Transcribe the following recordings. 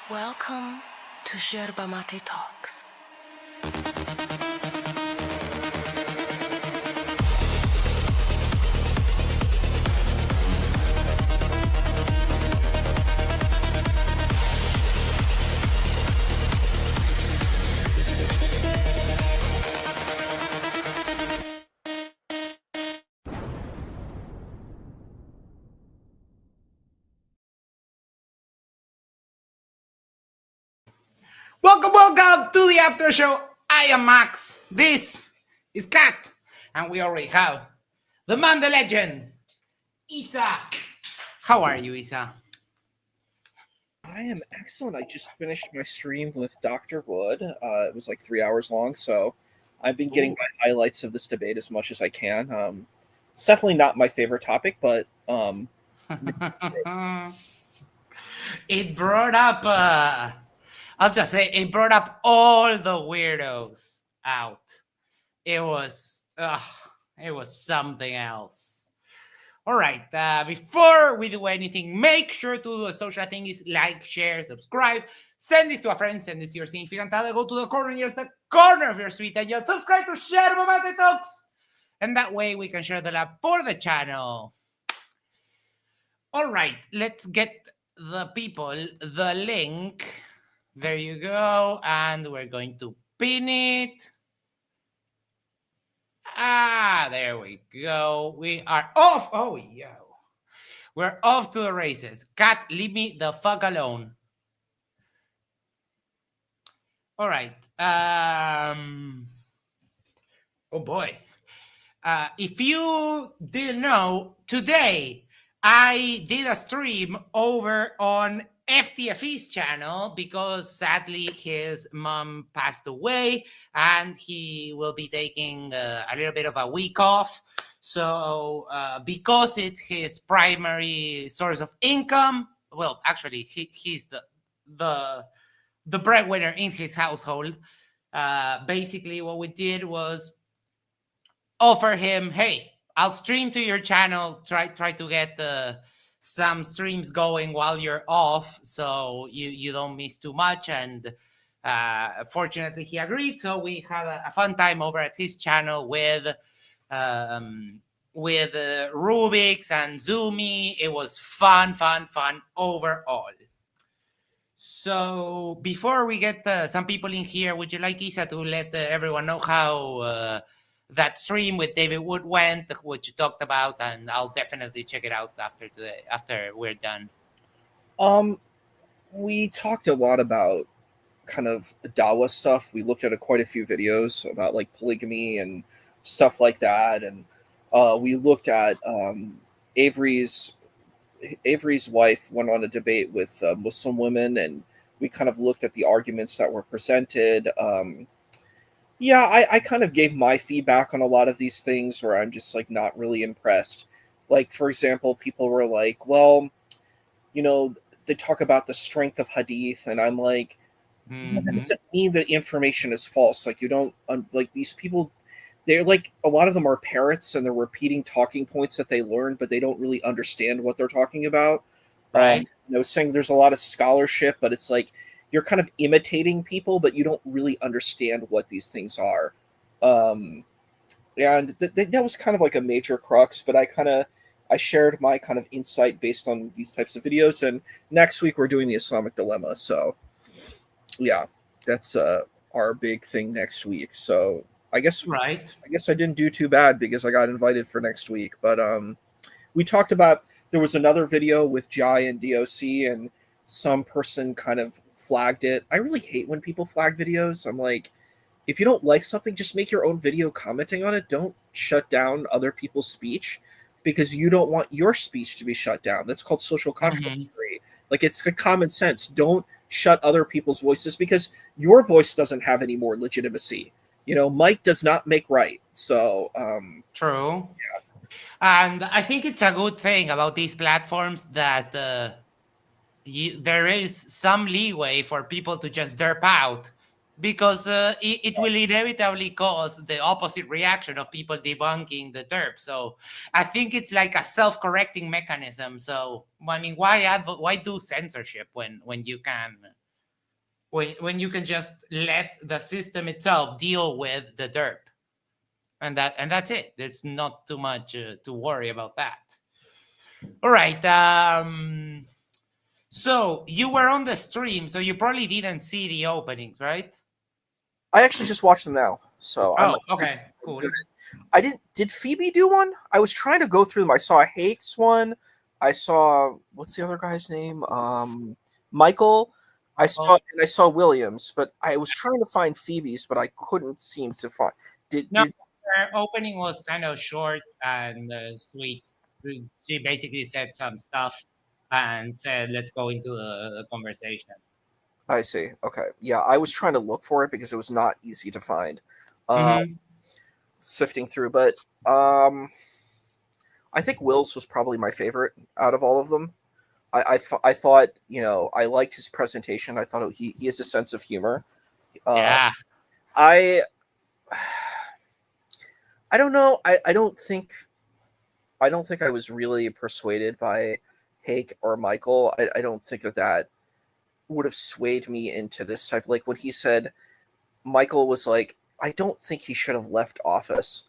Welcome to Yerba Talks. Welcome to the Aftershow. I am Max. This is Kat. And we already have the man, the legend, Isa. How are you, Isa? I am excellent. I just finished my stream with Dr. Wood. It was like 3 hours long, so I've been getting my highlights of this debate as much as I can. It's definitely not my favorite topic, but It brought up, I'll just say, it brought up all the weirdos out. It was something else. All right, before we do anything, make sure to do a social thing is like, share, subscribe, send this to a friend, send this to your significant other, go to the corner, just the corner of your street and just subscribe to Yerba Talks. And that way we can share the love for the channel. All right, let's get the people the link. There you go. And we're going to pin it. There we go. We are off. Oh, yeah. We're off to the races. Kat, leave me the fuck alone. All right. Oh, boy. If you didn't know, today I did a stream over on FTFE's channel because sadly his mom passed away and he will be taking a little bit of a week off. So because it's his primary source of income, well, actually he's the breadwinner in his household. Basically what we did was offer him, hey, I'll stream to your channel, try to get some streams going while you're off so you don't miss too much. And fortunately he agreed, so we had a fun time over at his channel with Rubik's and Zoomy. It was fun overall. So before we get some people in here, would you like, Isa, to let everyone know how that stream with David Wood went, what you talked about? And I'll definitely check it out after we're done. We talked a lot about kind of Dawa stuff. We looked at quite a few videos about like polygamy and stuff like that, and we looked at Avery's wife went on a debate with Muslim women, and we kind of looked at the arguments that were presented. I kind of gave my feedback on a lot of these things where I'm just like not really impressed. Like, for example, people were like, well, they talk about the strength of hadith, and I'm like, that doesn't mean that information is false. Like, you don't, like, these people, they're like, a lot of them are parrots and they're repeating talking points that they learned, but they don't really understand what they're talking about. Right. Saying there's a lot of scholarship, but it's like you're kind of imitating people, but you don't really understand what these things are. And that was kind of like a major crux, but I shared my kind of insight based on these types of videos. And next week we're doing the Islamic dilemma. So yeah, that's our big thing next week. So I guess I didn't do too bad because I got invited for next week. But we talked about, there was another video with Jai and DOC, and some person kind of flagged it. I really hate when people flag videos. I'm like, if you don't like something, just make your own video commenting on it. Don't shut down other people's speech because you don't want your speech to be shut down. That's called social contract theory. Like, it's a common sense. Don't shut other people's voices because your voice doesn't have any more legitimacy. Might does not make right. So true. Yeah. And I think it's a good thing about these platforms that there is some leeway for people to just derp out, because it will inevitably cause the opposite reaction of people debunking the derp. So I think it's like a self-correcting mechanism. So I mean, why do censorship when you can when you can just let the system itself deal with the derp, and that's it. There's not too much to worry about that. All right. So you were on the stream, so you probably didn't see the openings, right? I actually just watched them now, so I'm Oh, okay, cool. good. I didn't. Did Phoebe do one? I was trying to go through them. I saw a Hake's one. I saw what's the other guy's name? Michael. I saw Williams, but I was trying to find Phoebe's, but I couldn't seem to find. No, Did her opening was kind of short and sweet. She basically said some stuff and said, "Let's go into the conversation." I see? Okay, yeah, I was trying to look for it because it was not easy to find. Mhm. Sifting through, but I think Will's was probably my favorite out of all of them. I thought, I liked his presentation. I thought he has a sense of humor. Yeah. I don't know. I don't think I was really persuaded by Hake or Michael. I don't think that would have swayed me into this type. Like when he said, Michael was like, I don't think he should have left office.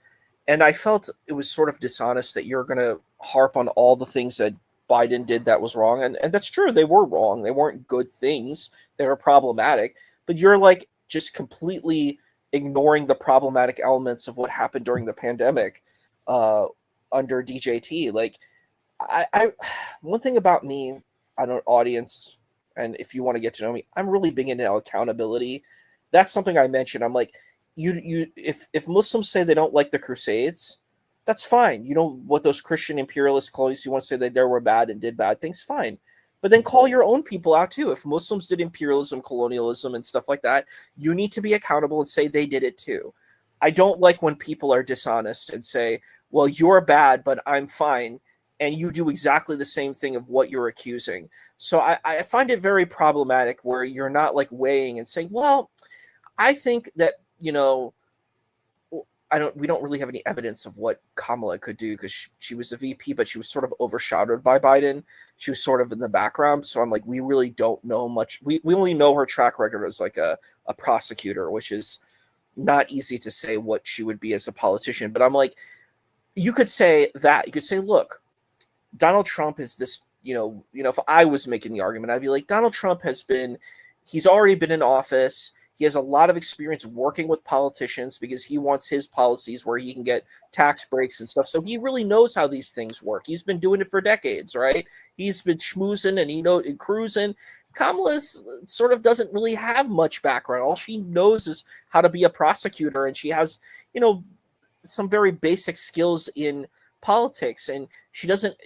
And I felt it was sort of dishonest that you're going to harp on all the things that Biden did that was wrong. And that's true. They were wrong. They weren't good things. They were problematic. But you're like just completely ignoring the problematic elements of what happened during the pandemic under DJT. Like, I one thing about me, I don't audience, and if you want to get to know me, I'm really big into accountability. That's something I mentioned. I'm like, if Muslims say they don't like the Crusades, that's fine. You know what those Christian imperialist colonies, you want to say that they were bad and did bad things, fine. But then call your own people out too. If Muslims did imperialism, colonialism, and stuff like that, you need to be accountable and say they did it too. I don't like when people are dishonest and say, well, you're bad, but I'm fine. And you do exactly the same thing of what you're accusing. So I find it very problematic where you're not like weighing and saying, well, I think that, we don't really have any evidence of what Kamala could do because she was a VP, but she was sort of overshadowed by Biden. She was sort of in the background. So I'm like, we really don't know much. We only know her track record as like a prosecutor, which is not easy to say what she would be as a politician. But I'm like, you could say that. You could say, look, Donald Trump is this, if I was making the argument, I'd be like, Donald Trump he's already been in office. He has a lot of experience working with politicians because he wants his policies where he can get tax breaks and stuff. So he really knows how these things work. He's been doing it for decades, right? He's been schmoozing and cruising. Kamala sort of doesn't really have much background. All she knows is how to be a prosecutor, and she has, some very basic skills in politics, and she doesn't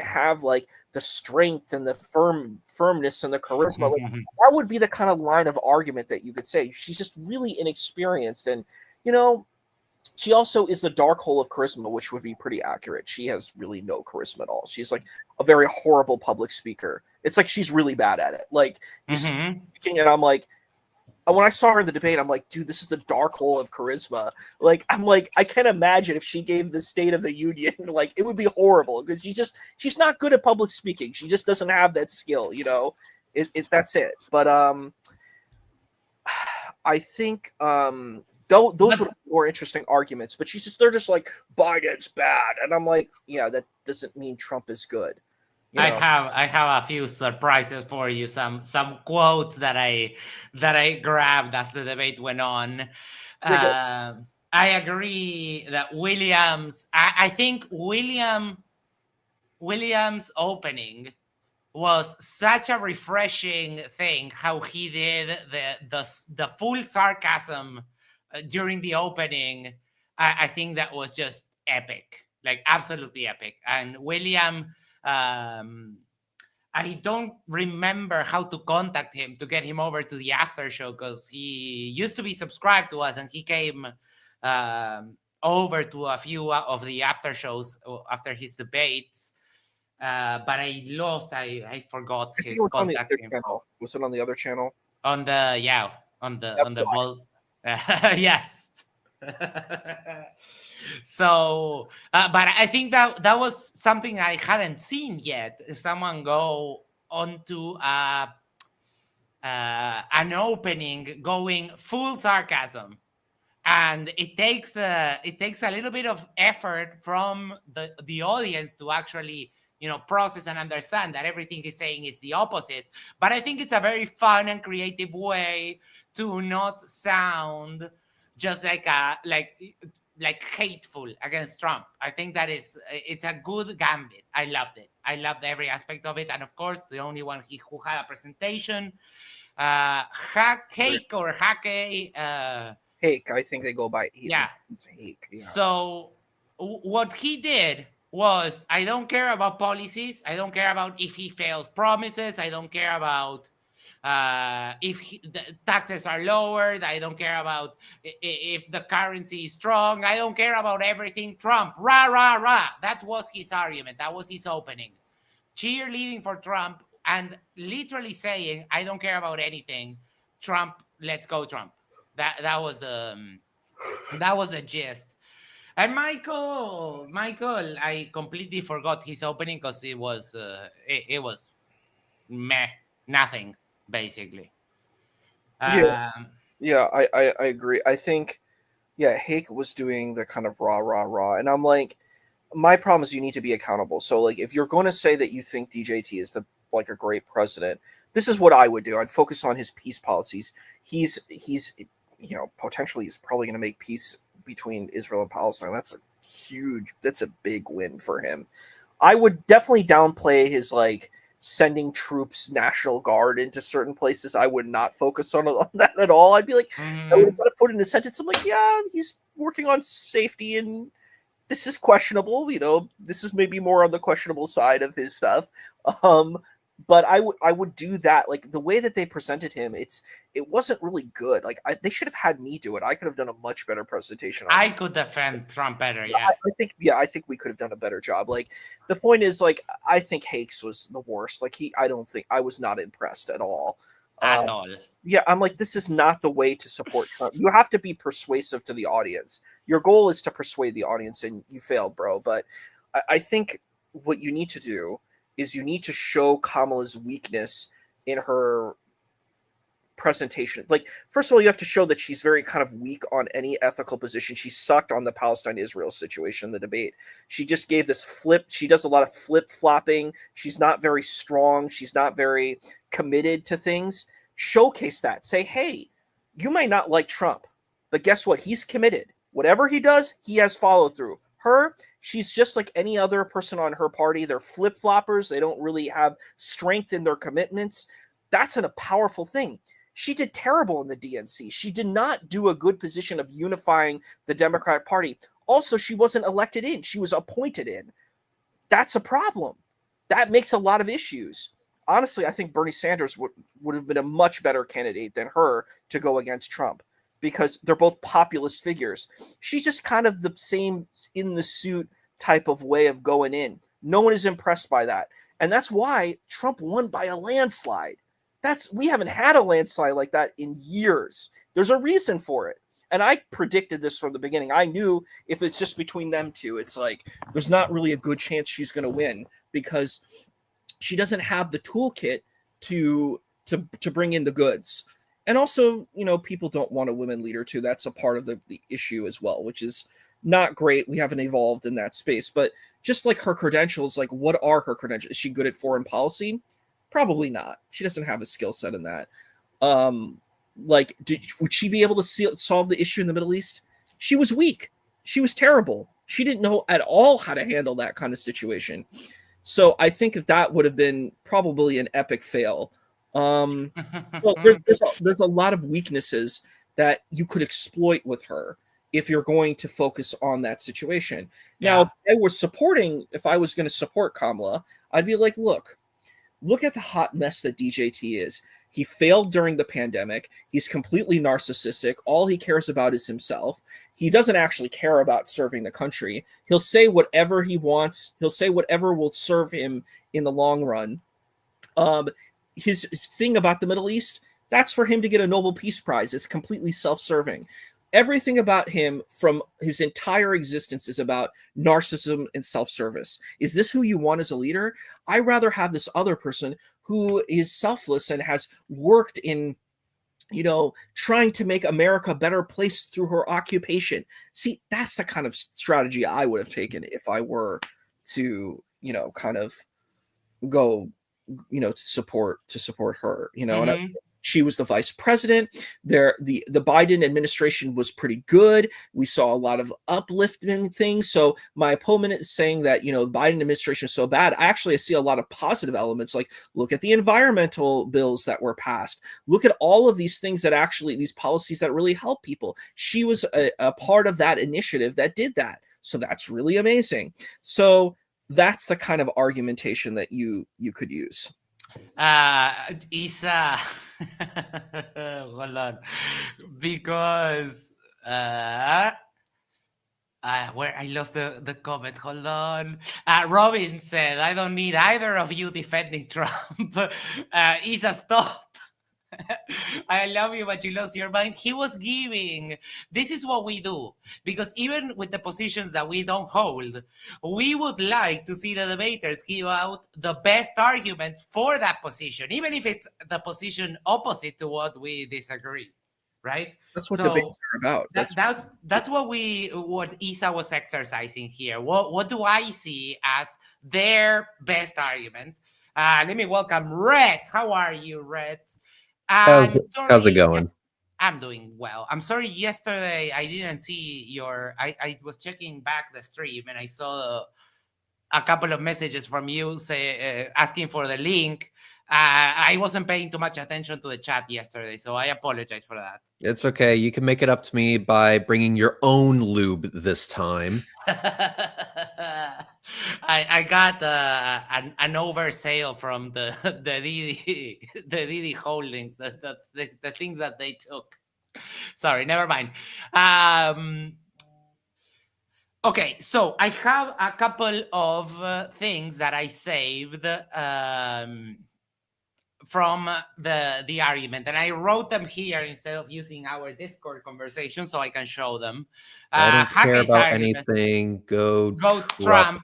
have like the strength and the firmness and the charisma. Like, that would be the kind of line of argument that you could say. She's just really inexperienced, and she also is the dark hole of charisma, which would be pretty accurate. She has really no charisma at all. She's like a very horrible public speaker. It's like she's really bad at it. Like speaking, and I'm like, when I saw her in the debate, I'm like, dude, this is the dark hole of charisma. Like, I'm like, I can't imagine if she gave the State of the Union, like, it would be horrible because she's not good at public speaking. She just doesn't have that skill, that's it. But I think those would be more interesting arguments. But they're just like, Biden's bad, and I'm like, yeah, that doesn't mean Trump is good. I have a few surprises for you. Some quotes that I grabbed as the debate went on. I agree that Williams. I think Williams' opening was such a refreshing thing. How he did the full sarcasm during the opening. I think that was just epic, like absolutely epic. And William. I don't remember how to contact him to get him over to the after show because he used to be subscribed to us and he came over to a few of the after shows after his debates. But I forgot his contact info. Was it on the other channel? On the vault. Yes. So, but I think that was something I hadn't seen yet. Someone go onto an opening going full sarcasm, and it takes a little bit of effort from the audience to actually process and understand that everything he's saying is the opposite. But I think it's a very fun and creative way to not sound just like hateful against Trump. I think it's a good gambit. I loved it. I loved every aspect of it. And of course, the only one who had a presentation, Hake or Hake, Hake, I think they go by yeah. It's Hake. Yeah. So what he did was, I don't care about policies. I don't care about if he fails promises. I don't care about if the taxes are lowered. I don't care about if the currency is strong. I don't care about everything Trump. Rah, rah, rah. That was his argument. That was his opening. Cheerleading for Trump and literally saying, I don't care about anything. Trump, let's go Trump. That was a gist. And Michael, I completely forgot his opening because it was meh, nothing basically. Yeah, I agree. I think, Hake was doing the kind of rah rah rah, and I'm like, my problem is you need to be accountable. So like, if you're going to say that you think DJT is a great president, this is what I would do. I'd focus on his peace policies. He's potentially he's probably going to make peace between Israel and Palestine. That's a big win for him. I would definitely downplay his like sending troops, National Guard into certain places. I would not focus on that at all. I'd be like, I would have got to put in a sentence. I'm like, yeah, he's working on safety and this is questionable. This is maybe more on the questionable side of his stuff. But I would do that. Like the way that they presented him, it wasn't really good. Like they should have had me do it. I could have done a much better presentation. I could defend Trump better. Yes, I think we could have done a better job. Like the point is, like I think Hakes was the worst. Like I was not impressed at all. At all. Yeah, I'm like, this is not the way to support Trump. You have to be persuasive to the audience. Your goal is to persuade the audience, and you failed, bro. But I think what you need to do is you need to show Kamala's weakness in her presentation. Like, first of all, you have to show that she's very kind of weak on any ethical position. She sucked on the Palestine-Israel situation in the debate. She just gave this flip. She does a lot of flip-flopping. She's not very strong. She's not very committed to things. Showcase that. Say, hey, you might not like Trump, but guess what? He's committed. Whatever he does, he has follow-through. Her, she's just like any other person on her party. They're flip-floppers. They don't really have strength in their commitments. That's a powerful thing. She did terrible in the DNC. She did not do a good position of unifying the Democratic Party. Also, she wasn't elected in. She was appointed in. That's a problem. That makes a lot of issues. Honestly, I think Bernie Sanders would have been a much better candidate than her to go against Trump, because they're both populist figures. She's just kind of the same in the suit type of way of going in. No one is impressed by that. And that's why Trump won by a landslide. We haven't had a landslide like that in years. There's a reason for it. And I predicted this from the beginning. I knew if it's just between them two, it's like, there's not really a good chance she's going to win, because she doesn't have the toolkit to bring in the goods. And also, people don't want a women leader too. That's a part of the issue as well, which is not great. We haven't evolved in that space. But just like her credentials, like what are her credentials? Is she good at foreign policy? Probably not. She doesn't have a skill set in that. Would she be able to solve the issue in the Middle East? She was weak. She was terrible. She didn't know at all how to handle that kind of situation. So I think that would have been probably an epic fail. So there's a lot of weaknesses that you could exploit with her if you're going to focus on that situation. Now, if I was going to support Kamala, I'd be like, look at the hot mess that DJT is. He failed during the pandemic. He's completely narcissistic. All he cares about is himself. He doesn't actually care about serving the country. He'll say whatever he wants. He'll say whatever will serve him in the long run. His thing about the Middle East, that's for him to get a Nobel Peace Prize. It's completely self-serving. Everything about him from his entire existence is about narcissism and self-service. Is this who you want as a leader? I'd rather have this other person who is selfless and has worked in, trying to make America a better place through her occupation. See, that's the kind of strategy I would have taken if I were to, kind of go, to support her, and she was the vice president. The Biden administration was pretty good. We saw a lot of uplifting things. So my opponent is saying that, the Biden administration is so bad. I see a lot of positive elements. Like, look at the environmental bills that were passed. Look at all of these things that these policies that really help people. She was a part of that initiative that did that. So that's really amazing. So that's the kind of argumentation that you could use. Isa, hold on, because where I lost the comment. Hold on. Robin said, "I don't need either of you defending Trump." Isa, stop. I love you, but you lost your mind. He was giving. This is what we do, because even with the positions that we don't hold, we would like to see the debaters give out the best arguments for that position, even if it's the position opposite to what we disagree. Right? That's what debates are about. That's what Isa was exercising here. What do I see as their best argument? Let me welcome Red. How are you, Red? How's it going? I'm doing well. I'm sorry, yesterday I didn't see I was checking back the stream and I saw a couple of messages from you asking for the link. I wasn't paying too much attention to the chat yesterday, so I apologize for that. It's okay. You can make it up to me by bringing your own lube this time. I got an oversale from the Didi Holdings, the things that they took. Sorry, never mind. Okay, so I have a couple of things that I saved from the argument, and I wrote them here instead of using our Discord conversation, so I can show them. I don't care about anything. Go Trump.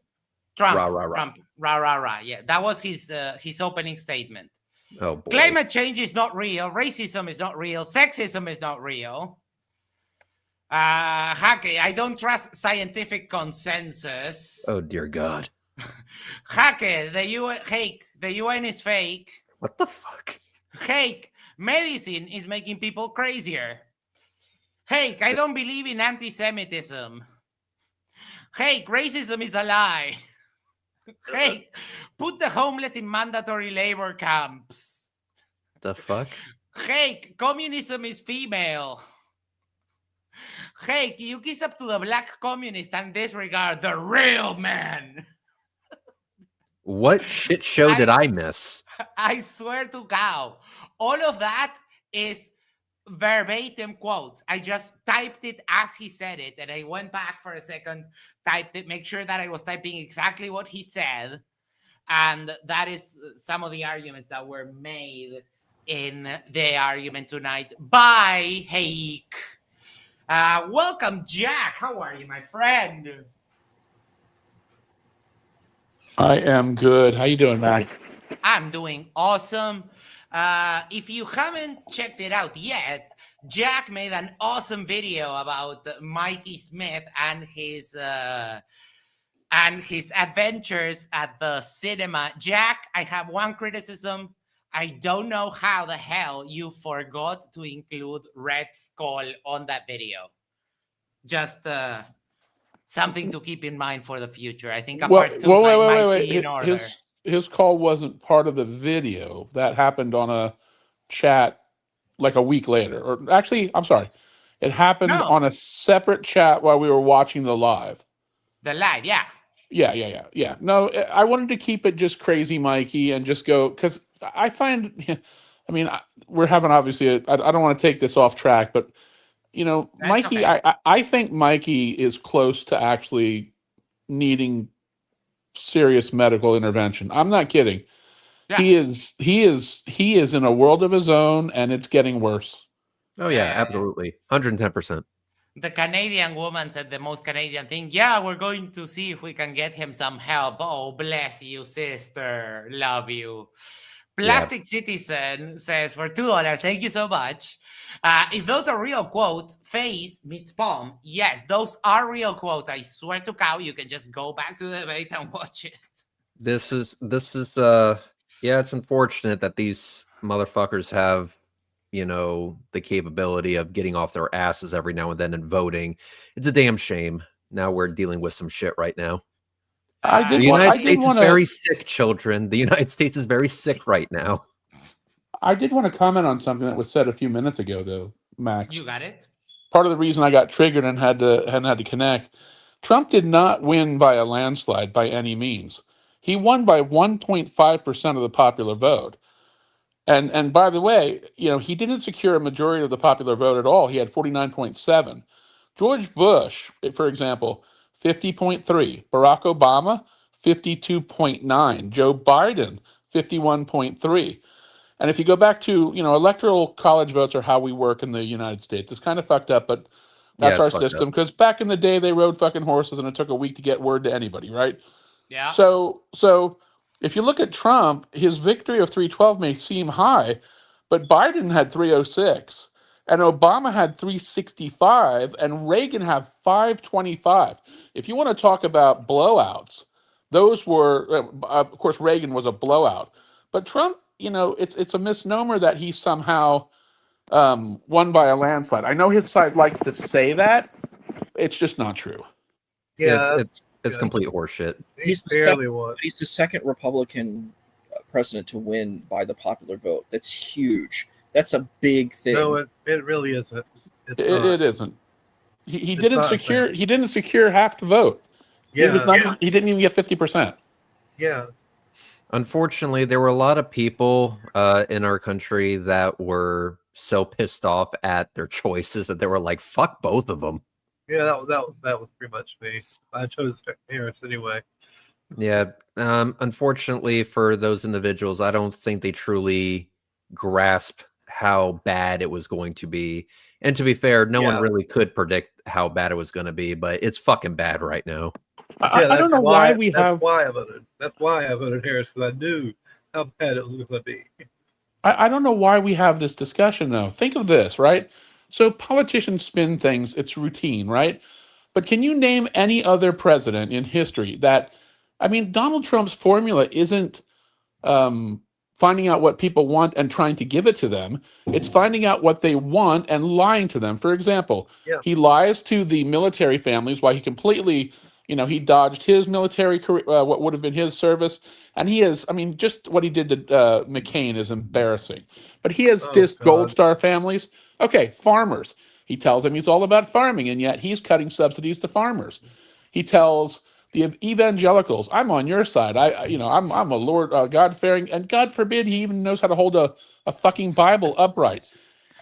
Rah, rah, rah. Trump. Rah, rah, rah. Yeah, that was his opening statement. Oh boy. Climate change is not real. Racism is not real. Sexism is not real. Hake, I don't trust scientific consensus. Oh dear God. Hake, the UN is fake. What the fuck? Hake, medicine is making people crazier. Hake, I don't believe in anti-Semitism. Hake, racism is a lie. Hake, put the homeless in mandatory labor camps. The fuck? Hake, communism is female. Hake, you kiss up to the black communist and disregard the real man. What shit show did I miss? I swear to God, all of that is verbatim quotes. I just typed it as he said it, and I went back for a second, typed it, make sure that I was typing exactly what he said, and that is some of the arguments that were made in the argument tonight by Hake. Welcome, Jack. How are you, my friend? I am good. How you doing, Matt? I'm doing awesome. If you haven't checked it out yet, Jack made an awesome video about Mikey Smith and his adventures at the cinema. Jack, I have one criticism. I don't know how the hell you forgot to include Red Skull on that video. Just something to keep in mind for the future. I think a part two might be in order. His call wasn't part of the video. That happened on a chat like a week later. Or actually, I'm sorry. It happened on a separate chat while we were watching the live. The live, yeah. Yeah. No, I wanted to keep it just crazy, Mikey, and just go, because I find, I mean, we're having obviously, I don't want to take this off track, but, That's Mikey, okay. I think Mikey is close to actually needing serious medical intervention. I'm not kidding. Yeah. He is in a world of his own, and it's getting worse. Oh yeah, absolutely. 110%. The Canadian woman said the most Canadian thing. Yeah, we're going to see if we can get him some help. Oh, bless you, sister. Love you. Plastic Citizen says for $2, thank you so much. If those are real quotes, face meets palm. Yes, those are real quotes. I swear to cow, you can just go back to the debate and watch it. This is yeah, it's unfortunate that these motherfuckers have, the capability of getting off their asses every now and then and voting. It's a damn shame. Now we're dealing with some shit right now. The United States is very sick, children. The United States is very sick right now. I did want to comment on something that was said a few minutes ago, though, Max. You got it? Part of the reason I got triggered and hadn't had to connect, Trump did not win by a landslide by any means. He won by 1.5% of the popular vote. And by the way, he didn't secure a majority of the popular vote at all. He had 49.7. George Bush, for example, 50.3. Barack Obama, 52.9. Joe Biden, 51.3. And if you go back to, electoral college votes are how we work in the United States. It's kind of fucked up, but that's our system. Because back in the day, they rode fucking horses and it took a week to get word to anybody, right? Yeah. So if you look at Trump, his victory of 312 may seem high, but Biden had 306, and Obama had 365, and Reagan had 525. If you want to talk about blowouts, those were, of course, Reagan was a blowout, but Trump, it's a misnomer that he somehow won by a landslide. I know his side likes to say that. It's just not true. Yeah, it's complete horseshit. He's the second Republican president to win by the popular vote. That's huge. That's a big thing. No, it really isn't. It isn't. He didn't secure half the vote. Yeah. He didn't even get 50%. Yeah. Unfortunately, there were a lot of people in our country that were so pissed off at their choices that they were like, "Fuck both of them." Yeah, that was pretty much me. I chose Harris anyway. Yeah. Unfortunately for those individuals, I don't think they truly grasped how bad it was going to be. And to be fair, no one really could predict how bad it was going to be, but it's fucking bad right now. I don't know why we have. That's why I voted Harris, because I knew how bad it was going to be. I don't know why we have this discussion though. Think of this, right? So politicians spin things; it's routine, right? But can you name any other president in history that? I mean, Donald Trump's formula isn't finding out what people want and trying to give it to them. It's finding out what they want and lying to them. For example, he lies to the military families while he completely, he dodged his military career, what would have been his service. And just what he did to McCain is embarrassing. But he has dissed Gold Star families. Okay, farmers. He tells them he's all about farming, and yet he's cutting subsidies to farmers. He tells the evangelicals, I'm on your side. I'm a Lord God-fearing, and God forbid he even knows how to hold a fucking Bible upright.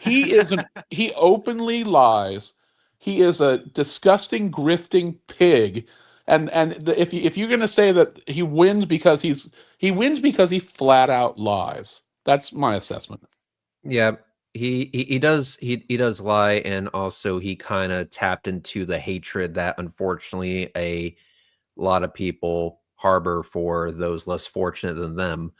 He openly lies. He is a disgusting, grifting pig. And if you're going to say that he wins because he wins because he flat out lies. That's my assessment. Yeah, he does lie, and also he kind of tapped into the hatred that unfortunately a lot of people harbor for those less fortunate than them.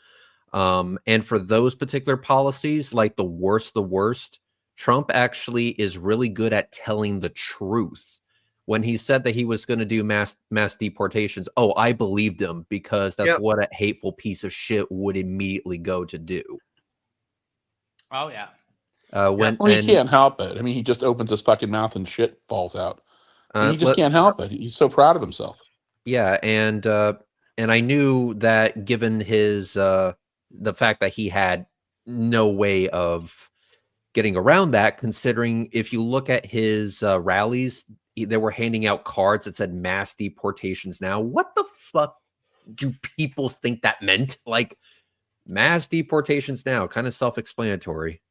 And for those particular policies, like the worst, Trump actually is really good at telling the truth. When he said that he was going to do mass deportations, I believed him, because that's what a hateful piece of shit would immediately go to do. Oh, yeah. He can't help it. I mean, he just opens his fucking mouth and shit falls out. He just can't help it. He's so proud of himself. Yeah, and I knew that given his the fact that he had no way of getting around that, considering if you look at his rallies, they were handing out cards that said mass deportations now. What the fuck do people think that meant? Like, mass deportations now, kind of self-explanatory.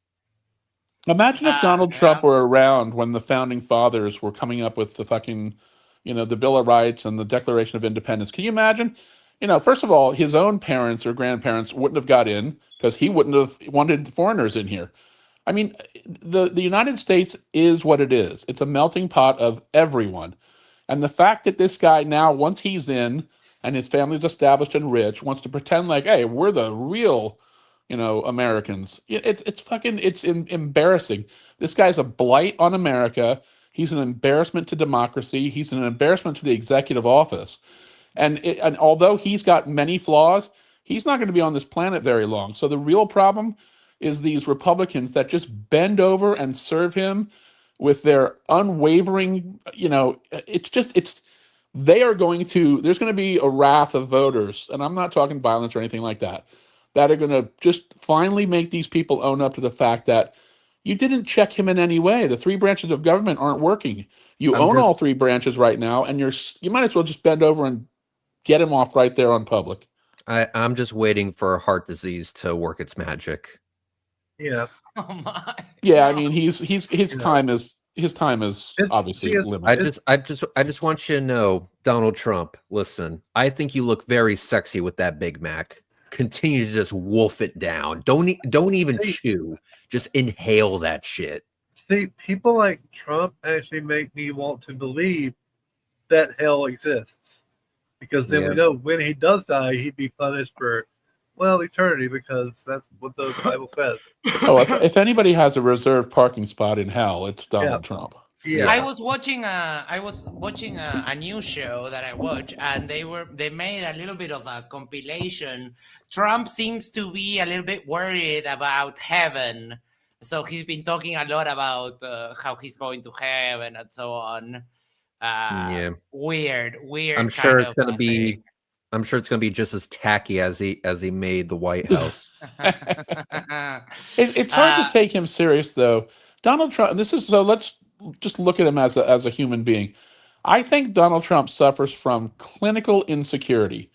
Imagine if Donald Trump were around when the founding fathers were coming up with the fucking the Bill of Rights and the Declaration of Independence. Can you imagine? First of all, his own parents or grandparents wouldn't have got in because he wouldn't have wanted foreigners in here. I mean, the United States is what it is. It's a melting pot of everyone. And the fact that this guy now, once he's in and his family's established and rich, wants to pretend like, hey, we're the real Americans. It's embarrassing. This guy's a blight on America. He's an embarrassment to democracy. He's an embarrassment to the executive office. And although he's got many flaws, he's not going to be on this planet very long. So the real problem is these Republicans that just bend over and serve him with their unwavering, there's going to be a wrath of voters, and I'm not talking violence or anything like that are going to just finally make these people own up to the fact that you didn't check him in any way. The three branches of government aren't working. You own all three branches right now, and you might as well just bend over and get him off right there on public. I'm just waiting for heart disease to work its magic. Yeah. Oh my. Yeah, I mean, his time is obviously limited. I just want you to know, Donald Trump, listen, I think you look very sexy with that Big Mac. Continue to just wolf it down. Don't even chew. Just inhale that shit. See, people like Trump actually make me want to believe that hell exists. Because then we know when he does die, he'd be punished for, eternity, because that's what the Bible says. Oh, if anybody has a reserved parking spot in hell, it's Donald Trump. Yeah. I was watching a new show that I watch, and they made a little bit of a compilation. Trump seems to be a little bit worried about heaven, so he's been talking a lot about how he's going to heaven and so on. Weird. I'm sure it's gonna be. I'm sure it's gonna be just as tacky as he made the White House. It's hard to take him serious, though. Donald Trump. Let's just look at him as a human being. I think Donald Trump suffers from clinical insecurity,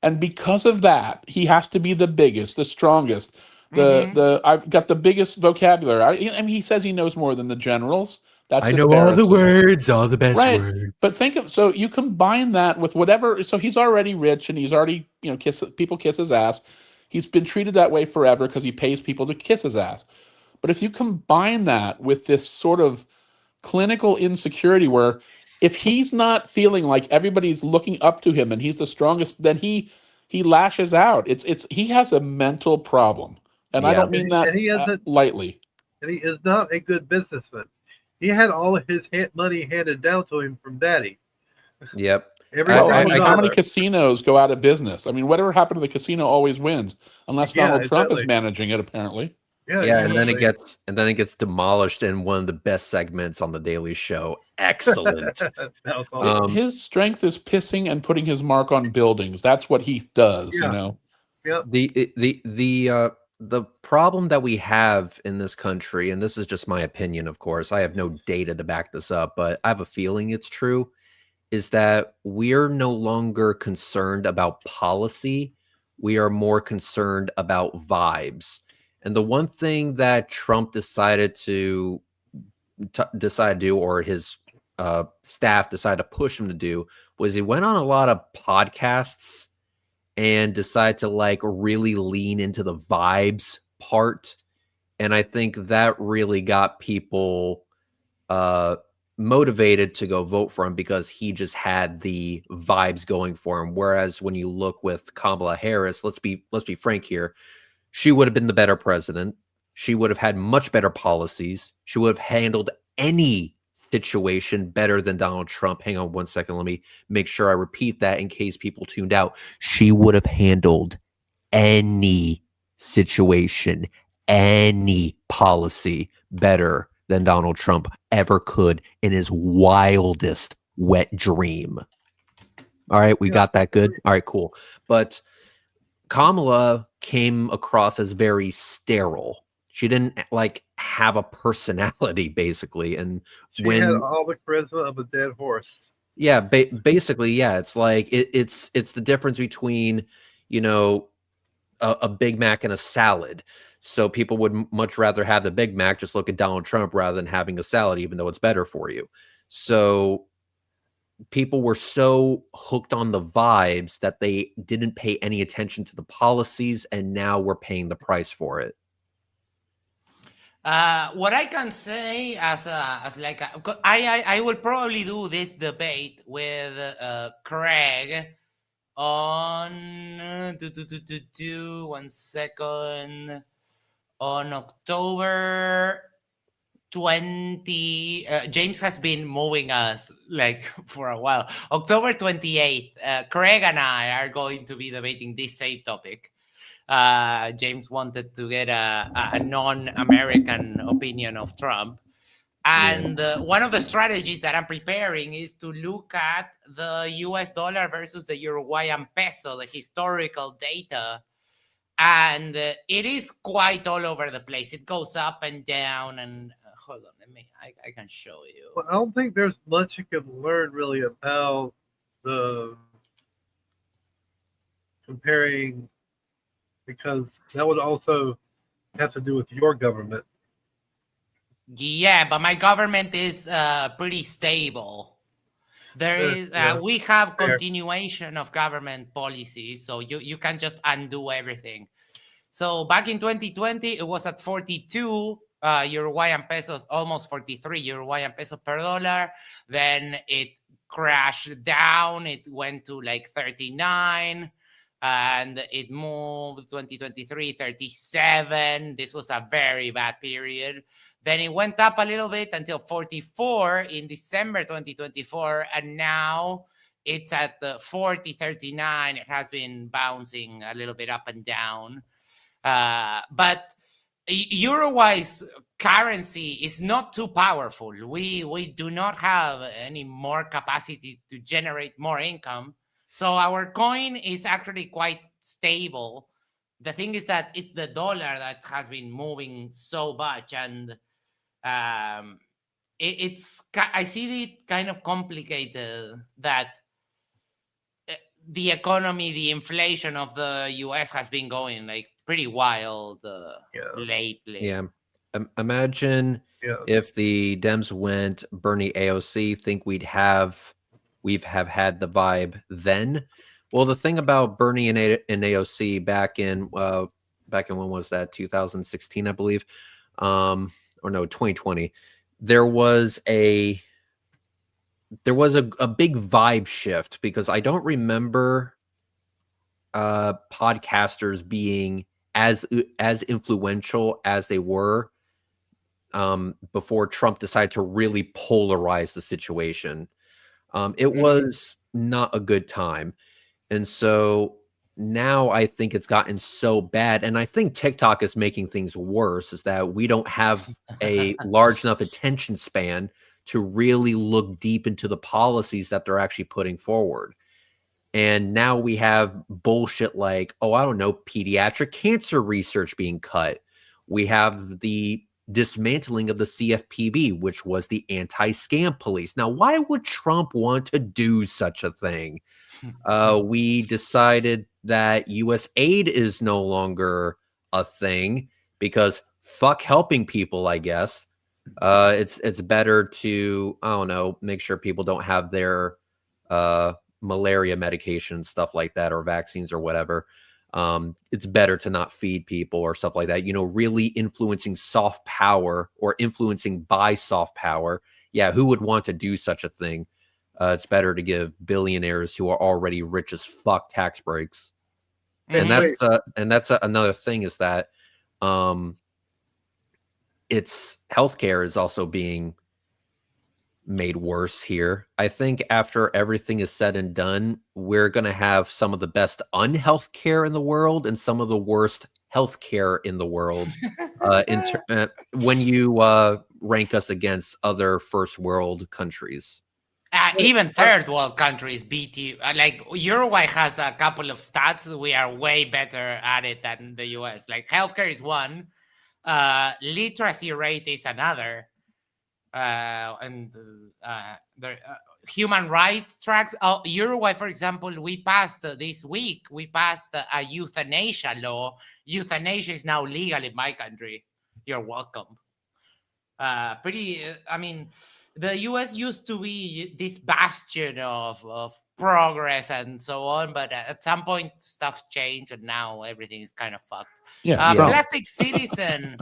and because of that, he has to be the biggest, the strongest. I've got the biggest vocabulary. I mean, he says he knows more than the generals. That's I know all the embarrassing. words, all the best Right. words. But so you combine that with whatever. So he's already rich, and he's already people kiss his ass. He's been treated that way forever because he pays people to kiss his ass. But if you combine that with this sort of clinical insecurity, where if he's not feeling like everybody's looking up to him and he's the strongest, then he lashes out. He has a mental problem, and I don't mean that lightly. And he is not a good businessman. He had all of his money handed down to him from daddy. Yep. How many casinos go out of business? I mean, whatever happened to the casino always wins, unless Donald Trump is managing it, apparently. Yeah, and then it gets demolished in one of the best segments on the Daily Show. Excellent. His strength is pissing and putting his mark on buildings. That's what he does. Yeah. The problem that we have in this country, and this is just my opinion, of course, I have no data to back this up, but I have a feeling it's true, is that we're no longer concerned about policy. We are more concerned about vibes. And the one thing that Trump decided to do, or his staff decided to push him to do, was he went on a lot of podcasts and decide to really lean into the vibes part. And I think that really got people motivated to go vote for him, because he just had the vibes going for him. Whereas when you look with Kamala Harris, let's be frank here, she would have been the better president. She would have had much better policies. She would have handled any situation better than Donald Trump. Hang on one second. Let me make sure I repeat that in case people tuned out. She would have handled any situation, any policy better than Donald Trump ever could in his wildest wet dream. All right, we got that good? All right, cool. But Kamala came across as very sterile. She didn't have a personality, basically. And she had all the charisma of a dead horse. Yeah, basically, yeah. It's like it's the difference between a Big Mac and a salad. So people would much rather have the Big Mac. Just look at Donald Trump rather than having a salad, even though it's better for you. So people were so hooked on the vibes that they didn't pay any attention to the policies, and now we're paying the price for it. What I can say I will probably do this debate with Craig on 1 second, on October 20, James has been moving us like for a while. October 28th, Craig and I are going to be debating this same topic. James wanted to get a non-American opinion of Trump. And one of the strategies that I'm preparing is to look at the US dollar versus the Uruguayan peso, the historical data. And it is quite all over the place. It goes up and down. And hold on, I can show you. Well, I don't think there's much you can learn really about the comparing, because that would also have to do with your government. Yeah, but my government is pretty stable. There is we have continuation of government policies, so you can just undo everything. So back in 2020, it was at 42 Uruguayan pesos, almost 43 Uruguayan pesos per dollar. Then it crashed down. It went to like 39. And it moved 2023, 37. This was a very bad period. Then it went up a little bit until 44 in December 2024. And now it's at the 40, 39. It has been bouncing a little bit up and down. But Uruguay's currency is not too powerful. We do not have any more capacity to generate more income. So our coin is actually quite stable. The thing is that it's the dollar that has been moving so much, and I see it kind of complicated that the economy, the inflation of the US has been going like pretty wild lately. Yeah. Imagine if the Dems went Bernie AOC, think we've had the vibe then. Well, the thing about Bernie and AOC back in when was that? 2016, I believe. Or no, 2020. There was a big vibe shift, because I don't remember podcasters being as influential as they were before Trump decided to really polarize the situation. It was not a good time. And so now I think it's gotten so bad, and I think TikTok is making things worse, is that we don't have a large enough attention span to really look deep into the policies that they're actually putting forward. And now we have bullshit like, oh, I don't know, pediatric cancer research being cut. We have the dismantling of the CFPB, which was the anti-scam police. Now, why would Trump want to do such a thing? We decided that U.S. aid is no longer a thing because fuck helping people, I guess. It's better to, I don't know, make sure people don't have their malaria medication, stuff like that, or vaccines or whatever. It's better to not feed people or stuff like that. You know, really influencing soft power or influencing by soft power. Yeah, who would want to do such a thing? It's better to give billionaires who are already rich as fuck tax breaks. And that's another thing, is that it's healthcare is also being made worse here. I think after everything is said and done, we're going to have some of the best unhealth care in the world and some of the worst healthcare in the world. When you rank us against other first world countries. Even third world countries beat you. Like Uruguay has a couple of stats. We are way better at it than the US. Like healthcare is one, literacy rate is another, and the human rights tracks. Uruguay, for example, we passed this week. We passed a euthanasia law. Euthanasia is now legal in my country. You're welcome. I mean, the U.S. used to be this bastion of progress and so on, but at some point stuff changed, and now everything is kind of fucked. Yeah, Plastic Citizen.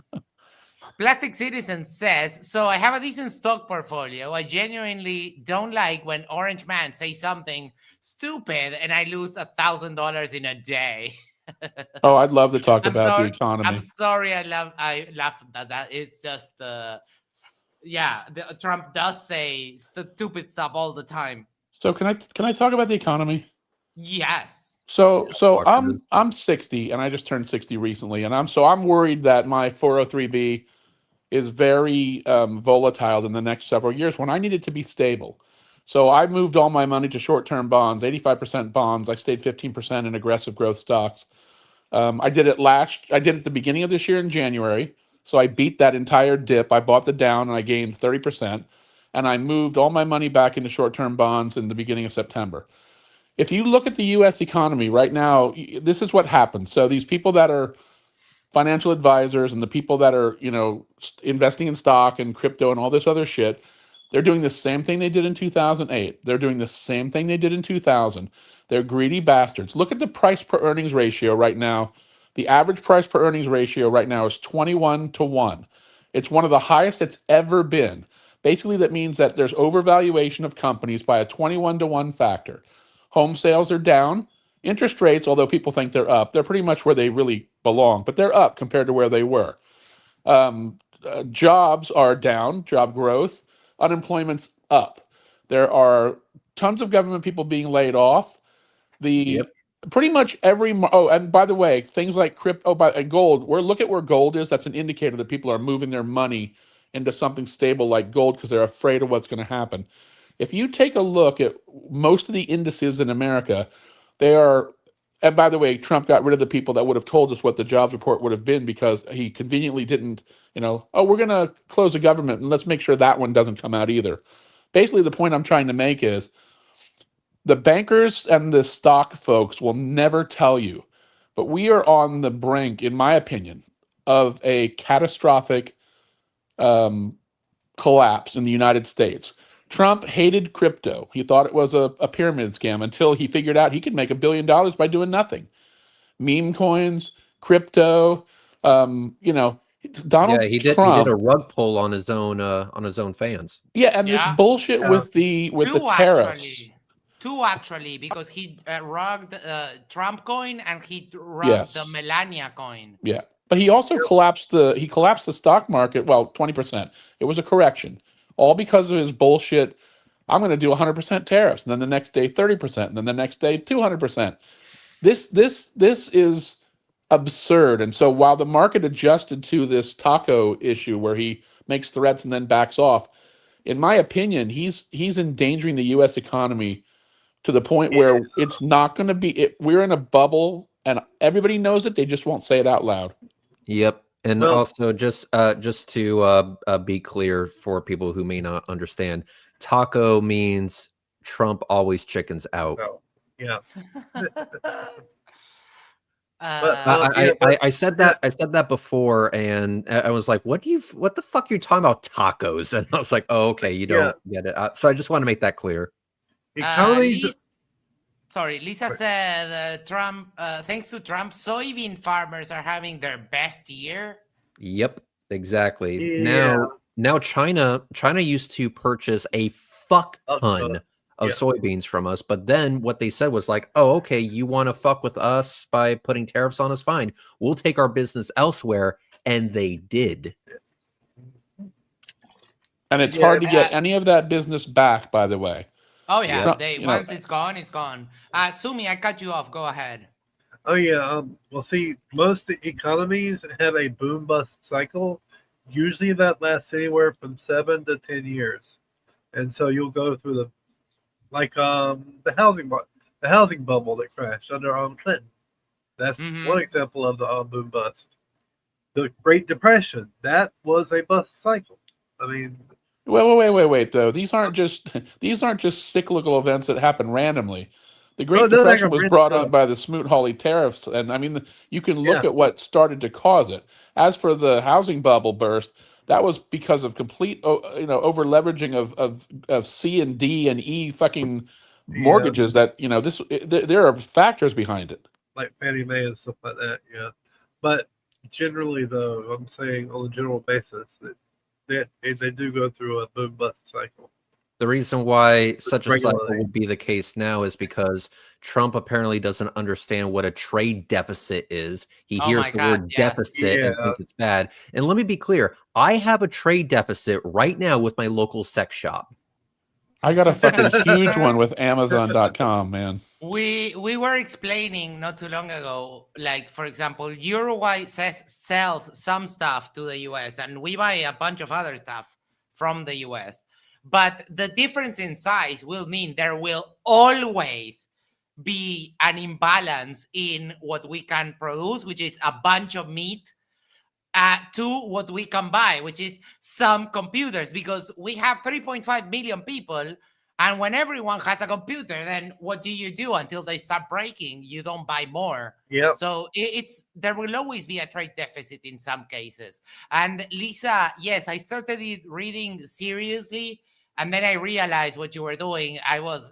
Plastic Citizen says, so I have a decent stock portfolio. I genuinely don't like when Orange Man says something stupid and I lose $1,000 in a day. Oh, I'd love to talk I'm about the sorry. I'm economy. sorry. I laughed at that. It's just Trump does say stupid stuff all the time. So can I talk about the economy? Yes. So Talk to this. I'm 60 and I just turned 60 recently, and I'm worried that my 403b is very volatile in the next several years when I need it to be stable. So I moved all my money to short-term bonds, 85% bonds. I stayed 15% in aggressive growth stocks. I did it at the beginning of this year in January. So I beat that entire dip. I bought the down and I gained 30%. And I moved all my money back into short-term bonds in the beginning of September. If you look at the US economy right now, this is what happens. So these people that are financial advisors and the people that are, investing in stock and crypto and all this other shit, they're doing the same thing they did in 2008. They're doing the same thing they did in 2000. They're greedy bastards. Look at the price per earnings ratio right now. The average price per earnings ratio right now is 21 to 1. It's one of the highest it's ever been. Basically, that means that there's overvaluation of companies by a 21 to 1 factor. Home sales are down. Interest rates, although people think they're up, they're pretty much where they really belong, but they're up compared to where they were. Jobs are down, job growth. Unemployment's up. There are tons of government people being laid off. Yep. Pretty much and by the way, things like crypto, and gold. Look at where gold is. That's an indicator that people are moving their money into something stable like gold because they're afraid of what's going to happen. If you take a look at most of the indices in America, they are. And by the way, Trump got rid of the people that would have told us what the jobs report would have been because he conveniently didn't. We're going to close the government and let's make sure that one doesn't come out either. Basically, the point I'm trying to make is the bankers and the stock folks will never tell you, but we are on the brink, in my opinion, of a catastrophic collapse in the United States. Trump hated crypto. He thought it was a pyramid scam until he figured out he could make $1 billion by doing nothing. Meme coins, crypto, Donald He did Trump. a rug pull on his own fans. Yeah, and this bullshit with the tariffs. Two actually, because he rugged Trump coin and he rugged the Melania coin. Yeah, but he also collapsed the stock market. Well, 20%. It was a correction, all because of his bullshit. I'm going to do 100% tariffs, and then the next day 30%, and then the next day 200%. This is absurd. And so while the market adjusted to this taco issue where he makes threats and then backs off, in my opinion, he's endangering the U.S. economy to the point where it's not going to be. We're in a bubble, and everybody knows it. They just won't say it out loud. Yep. And also, just to be clear for people who may not understand, taco means Trump always chickens out. Oh, yeah. I said that before, and I was like, "What the fuck are you talking about tacos?" And I was like, "Oh, okay, you don't get it." So I just want to make that clear. Lisa said, "Trump, thanks to Trump, soybean farmers are having their best year." Yep, exactly. Yeah. Now China used to purchase a fuck ton of soybeans from us, but then what they said was like, "Oh, okay, you want to fuck with us by putting tariffs on us? Fine, we'll take our business elsewhere," and they did. And it's hard to get any of that business back, by the way. Oh yeah, once it's gone, it's gone. Sumi, I cut you off. Go ahead. Oh yeah. Well, see, most economies have a boom bust cycle. Usually, that lasts anywhere from 7 to 10 years, and so you'll go through the housing bubble that crashed under Clinton. That's one example of the boom bust. The Great Depression, that was a bust cycle. I mean, wait though. These aren't just cyclical events that happen randomly. The Great Depression was brought on by the Smoot-Hawley tariffs, and I mean, you can look at what started to cause it. As for the housing bubble burst, that was because of complete, over leveraging of C and D and E fucking mortgages. That there are factors behind it, like Fannie Mae and stuff like that. Yeah, but generally, though, I'm saying on a general basis that they do go through a boom bust cycle. The reason why such a cycle Regularly. will be the case now is because Trump apparently doesn't understand what a trade deficit is. He Oh hears my the God, word yes. deficit and Yeah. thinks it's bad. And let me be clear, I have a trade deficit right now with my local sex shop. I got a fucking huge one with Amazon.com, man. We were explaining not too long ago, like for example, Uruguay sells some stuff to the US, and we buy a bunch of other stuff from the US. But the difference in size will mean there will always be an imbalance in what we can produce, which is a bunch of meat, to what we can buy, which is some computers, because we have 3.5 million people. And when everyone has a computer, then what do you do until they start breaking? You don't buy more. Yep. So there will always be a trade deficit in some cases. And Lisa, yes, I started reading seriously, and then I realized what you were doing.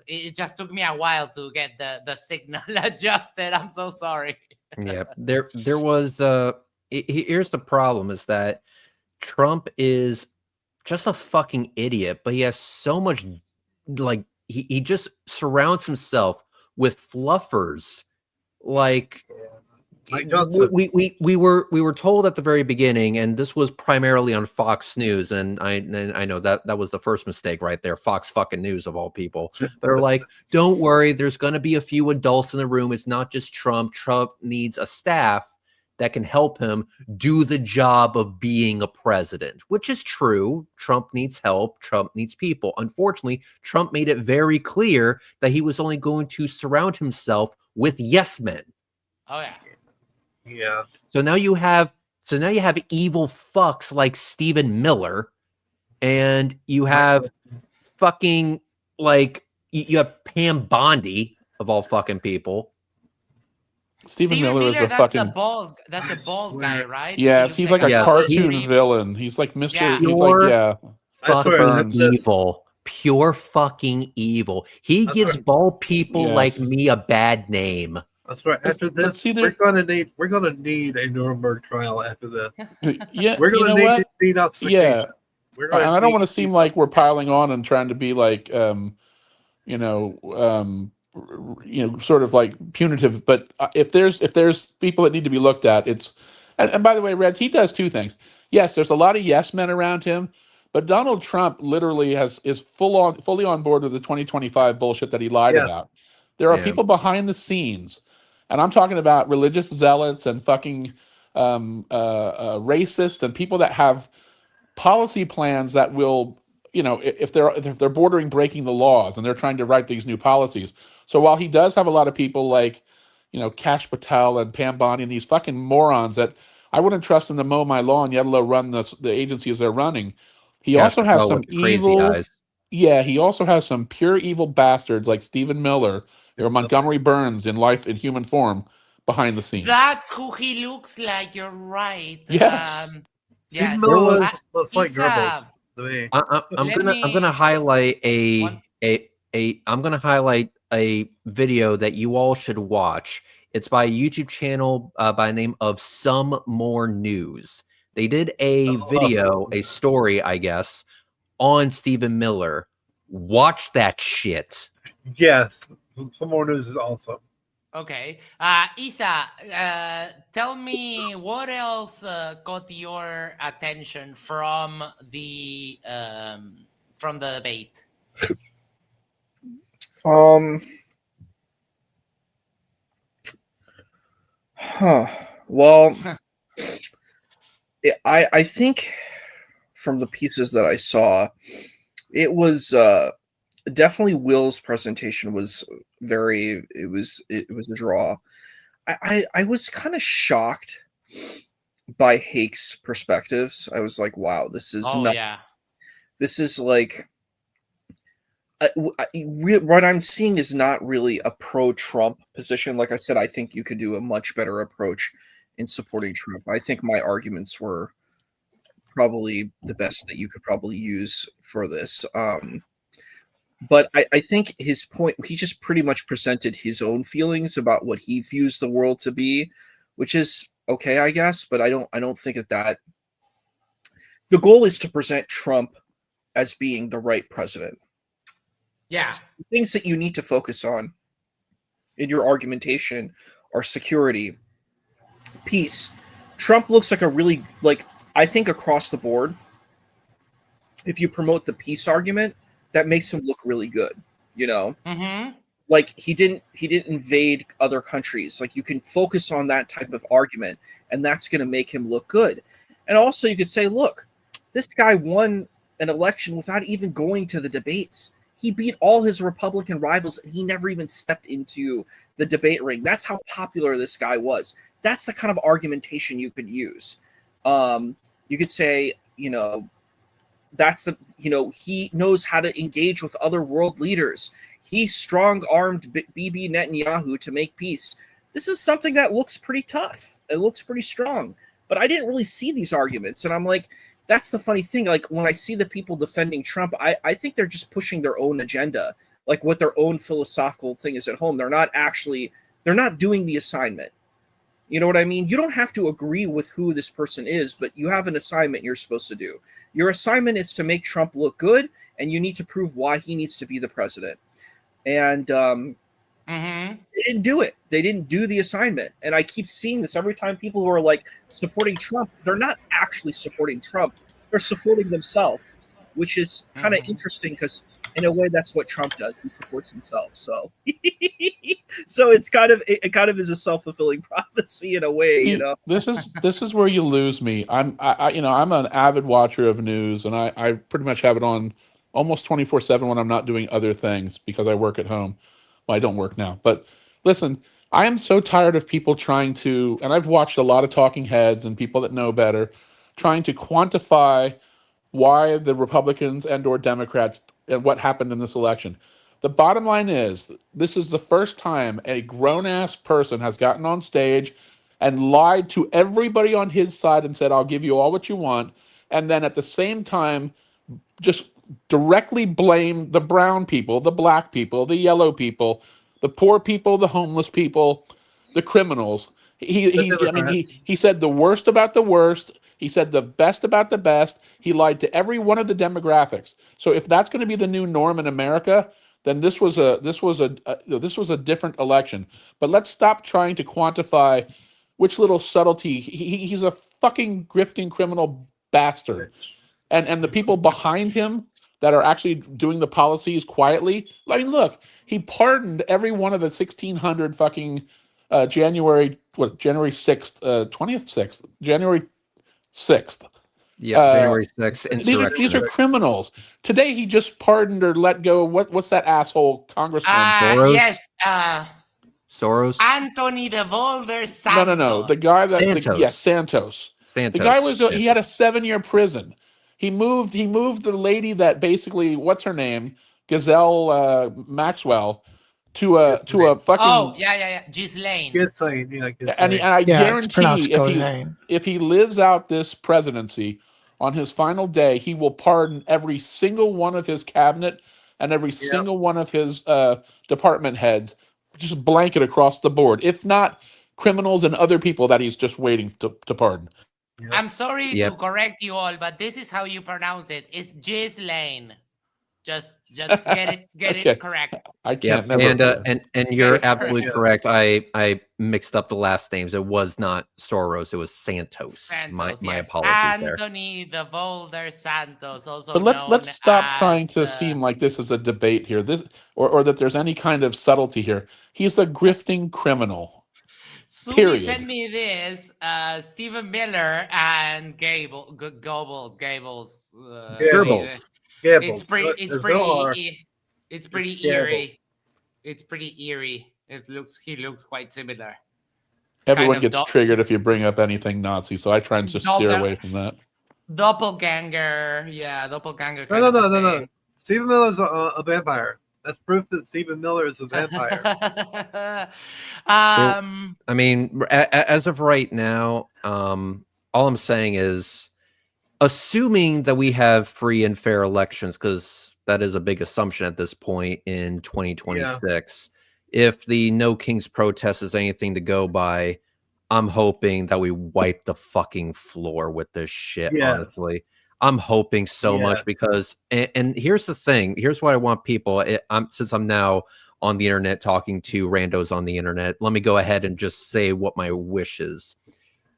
It just took me a while to get the signal adjusted. I'm so sorry. Yeah, there was here's the problem is that Trump is just a fucking idiot, but he has so much, like, he just surrounds himself with fluffers. Like, Mike Johnson. we were told at the very beginning, and this was primarily on Fox News, and I know that was the first mistake right there, Fox fucking News of all people. They're like, don't worry, there's going to be a few adults in the room. It's not just Trump. Trump needs a staff that can help him do the job of being a president, which is true. Trump needs help. Trump needs people. Unfortunately, Trump made it very clear that he was only going to surround himself with yes men. Oh yeah. Yeah. So now you have evil fucks like Stephen Miller, and you have fucking, like, you have Pam Bondi of all fucking people. Stephen Miller is a that's fucking that's a bald guy, right? Yes, he's like a Yeah, cartoon villain. He's like Mr. Yeah. He's like, yeah. Fucking evil. Pure fucking evil. He gives bald people like me a bad name. That's right. After this, we're gonna need a Nuremberg trial after this. Yeah, we're gonna need yeah. And I don't want to seem like we're piling on and trying to be like, sort of like punitive. But if there's people that need to be looked at, it's and by the way, Reds, he does two things. Yes, there's a lot of yes men around him, but Donald Trump literally is fully on board with the 2025 bullshit that he lied about. There are people behind the scenes, and I'm talking about religious zealots and fucking racists and people that have policy plans that will, if they're bordering breaking the laws, and they're trying to write these new policies. So while he does have a lot of people like, Kash Patel and Pam Bondi and these fucking morons that I wouldn't trust them to mow my lawn, yet alone run the agencies they're running. He Kash also has Patel some with crazy evil eyes. Yeah, he also has some pure evil bastards like Stephen Miller or Montgomery Burns in human form behind the scenes. That's who he looks like. You're right. Yes. Yes. Looks like Goebbels to me. I'm gonna highlight I'm gonna highlight a video that you all should watch. It's by a YouTube channel by the name of Some More News. They did a video, a story, I guess, on Stephen Miller. Watch that shit. Yes, Some More News is awesome. Okay, Isa, tell me what else caught your attention from the debate. Well, I think from the pieces that I saw, it was definitely Will's presentation was it was a draw. I was kind of shocked by Hake's perspectives. I was like, wow, this is this is like what I'm seeing is not really a pro-Trump position. Like I said, I think you could do a much better approach in supporting Trump. I think my arguments were probably the best that you could probably use for this. But I think his point, he just pretty much presented his own feelings about what he views the world to be, which is okay, I guess, but I don't think that the goal is to present Trump as being the right president. Yeah. So the things that you need to focus on in your argumentation are security, peace. Trump looks like a really, like, I think across the board, if you promote the peace argument, that makes him look really good, you know? Mm-hmm. Like he didn't invade other countries. Like you can focus on that type of argument, and that's going to make him look good. And also you could say, look, this guy won an election without even going to the debates. He beat all his Republican rivals, and he never even stepped into the debate ring. That's how popular this guy was. That's the kind of argumentation you could use. You could say, you know, that's the, you know, he knows how to engage with other world leaders. He strong-armed Bibi Netanyahu to make peace. This is something that looks pretty tough. It looks pretty strong. But I didn't really see these arguments. And I'm like, that's the funny thing. Like, when I see the people defending Trump, I think they're just pushing their own agenda, like what their own philosophical thing is at home. They're not doing the assignment. You know what I mean? You don't have to agree with who this person is, but you have an assignment you're supposed to do. Your assignment is to make Trump look good, and you need to prove why he needs to be the president. And they didn't do it. They didn't do the assignment. And I keep seeing this every time people who are like supporting Trump, they're not actually supporting Trump. They're supporting themselves, which is kind of interesting because in a way that's what Trump does. He supports himself. So so it kind of is a self-fulfilling prophecy in a way, you know. This is where you lose me. I'm an avid watcher of news, and I pretty much have it on almost 24/7 when I'm not doing other things because I work at home. Well, I don't work now. But listen, I am so tired of people trying to, and I've watched a lot of talking heads and people that know better, trying to quantify why the Republicans and or Democrats and what happened in this election. The bottom line is, this is the first time a grown-ass person has gotten on stage and lied to everybody on his side and said, I'll give you all what you want, and then at the same time just directly blame the brown people, the black people, the yellow people, the poor people, the homeless people, the criminals. He said the worst about the worst. He said the best about the best. He lied to every one of the demographics. So if that's going to be the new norm in America, then this was a different election. But let's stop trying to quantify which little subtlety. He's a fucking grifting criminal bastard. And the people behind him that are actually doing the policies quietly. I mean, look, he pardoned every one of the 1,600 fucking January 6th, 26th, January 6th. Yeah, January 6th. These are criminals. Today he just pardoned or let go. What's that asshole congressman? Soros? Yes. Soros? Anthony the Volder Santos. No. The guy that Santos. Santos. Santos. The guy he had a 7-year prison. He moved the lady that basically, what's her name? Ghislaine Maxwell to a fucking Ghislaine. And I guarantee if he lives out this presidency, on his final day, he will pardon every single one of his cabinet and every single one of his department heads, just blanket across the board. If not criminals and other people that he's just waiting to pardon. I'm sorry to correct you all, but this is how you pronounce it. It's Ghislaine. Just get it correct. I can't. And you're absolutely correct. I mixed up the last names. It was not Soros. It was Santos. My apologies. Anthony the Volder Santos. Also, but let's stop trying to seem like this is a debate here. Or that there's any kind of subtlety here. He's a grifting criminal. Sumi sent me this. Stephen Miller and Goebbels. It's pretty eerie. It's pretty eerie. He looks quite similar. Everyone gets triggered if you bring up anything Nazi, so I try and just steer away from that. Doppelganger. Yeah, doppelganger. No. Stephen Miller's a vampire. That's proof that Stephen Miller is a vampire. I mean, as of right now, all I'm saying is, assuming that we have free and fair elections, because that is a big assumption at this point in 2026. If the No Kings protest is anything to go by, I'm hoping that we wipe the fucking floor with this shit, Yeah. honestly. I'm hoping so much because, and here's the thing. Here's what I want people, since I'm now on the internet talking to randos on the internet, let me go ahead and just say what my wish is.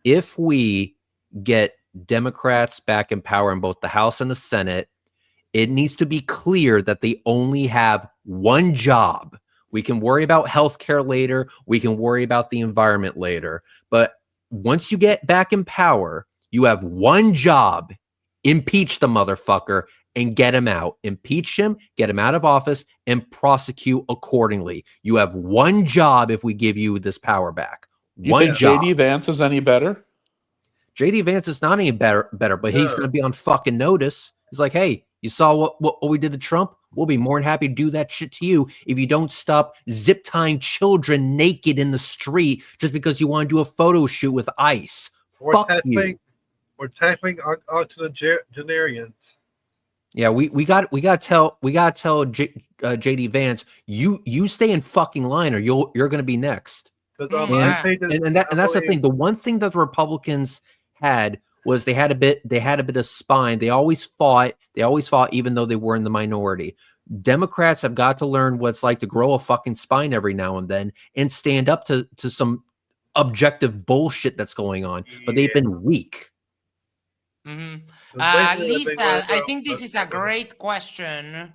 If we get Democrats back in power in both the House and the Senate, it needs to be clear that they only have one job. We can worry about healthcare later. We can worry about the environment later. But once you get back in power, you have one job. Impeach the motherfucker and get him out. Impeach him, get him out of office, and prosecute accordingly. You have one job if we give you this power back. You think JD Vance is any better? JD Vance is not any better, but he's going to be on fucking notice. He's like, hey, you saw what we did to Trump? We'll be more than happy to do that shit to you if you don't stop zip tying children naked in the street just because you want to do a photo shoot with ICE. Fuck you. We're tackling octogenarians. Yeah, we got to tell JD Vance, you stay in fucking line or you're going to be next. And that's the thing. The one thing that the Republicans had was they had a bit of spine. They always fought even though they were in the minority. Democrats have got to learn what it's like to grow a fucking spine every now and then and stand up to some objective bullshit that's going on. But they've been weak. Lisa, I think this is a great question.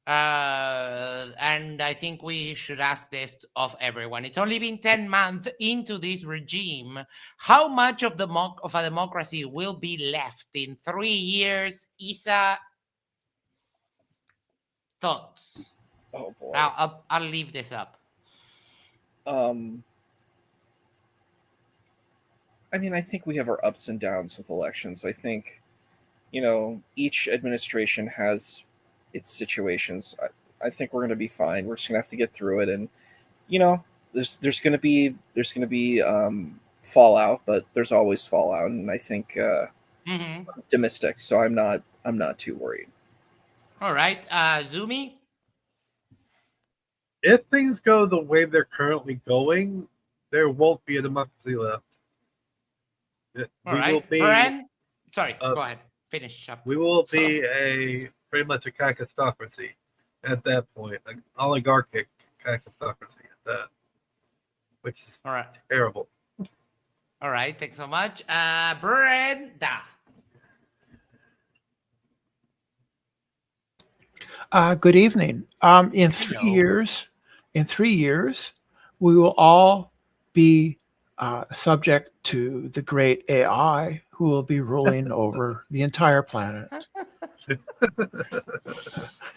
And I think we should ask this of everyone. It's only been 10 months into this regime. How much of a democracy will be left in 3 years? Isa, thoughts? Oh boy. I'll leave this up. I mean, I think we have our ups and downs with elections. I think, each administration has its situations. I think we're going to be fine. We're just going to have to get through it, and there's going to be fallout, but there's always fallout, and I think I'm optimistic, so I'm not too worried. All right, Zumi. If things go the way they're currently going, there won't be a democracy left. All right, Bren. Sorry, go ahead. Finish up. We will be pretty much a cacostocracy at that point, an oligarchic cacostocracy at that, which is terrible. All right, thanks so much, Brenda. Good evening. In 3 years, we will all be subject to the great AI who will be ruling over the entire planet.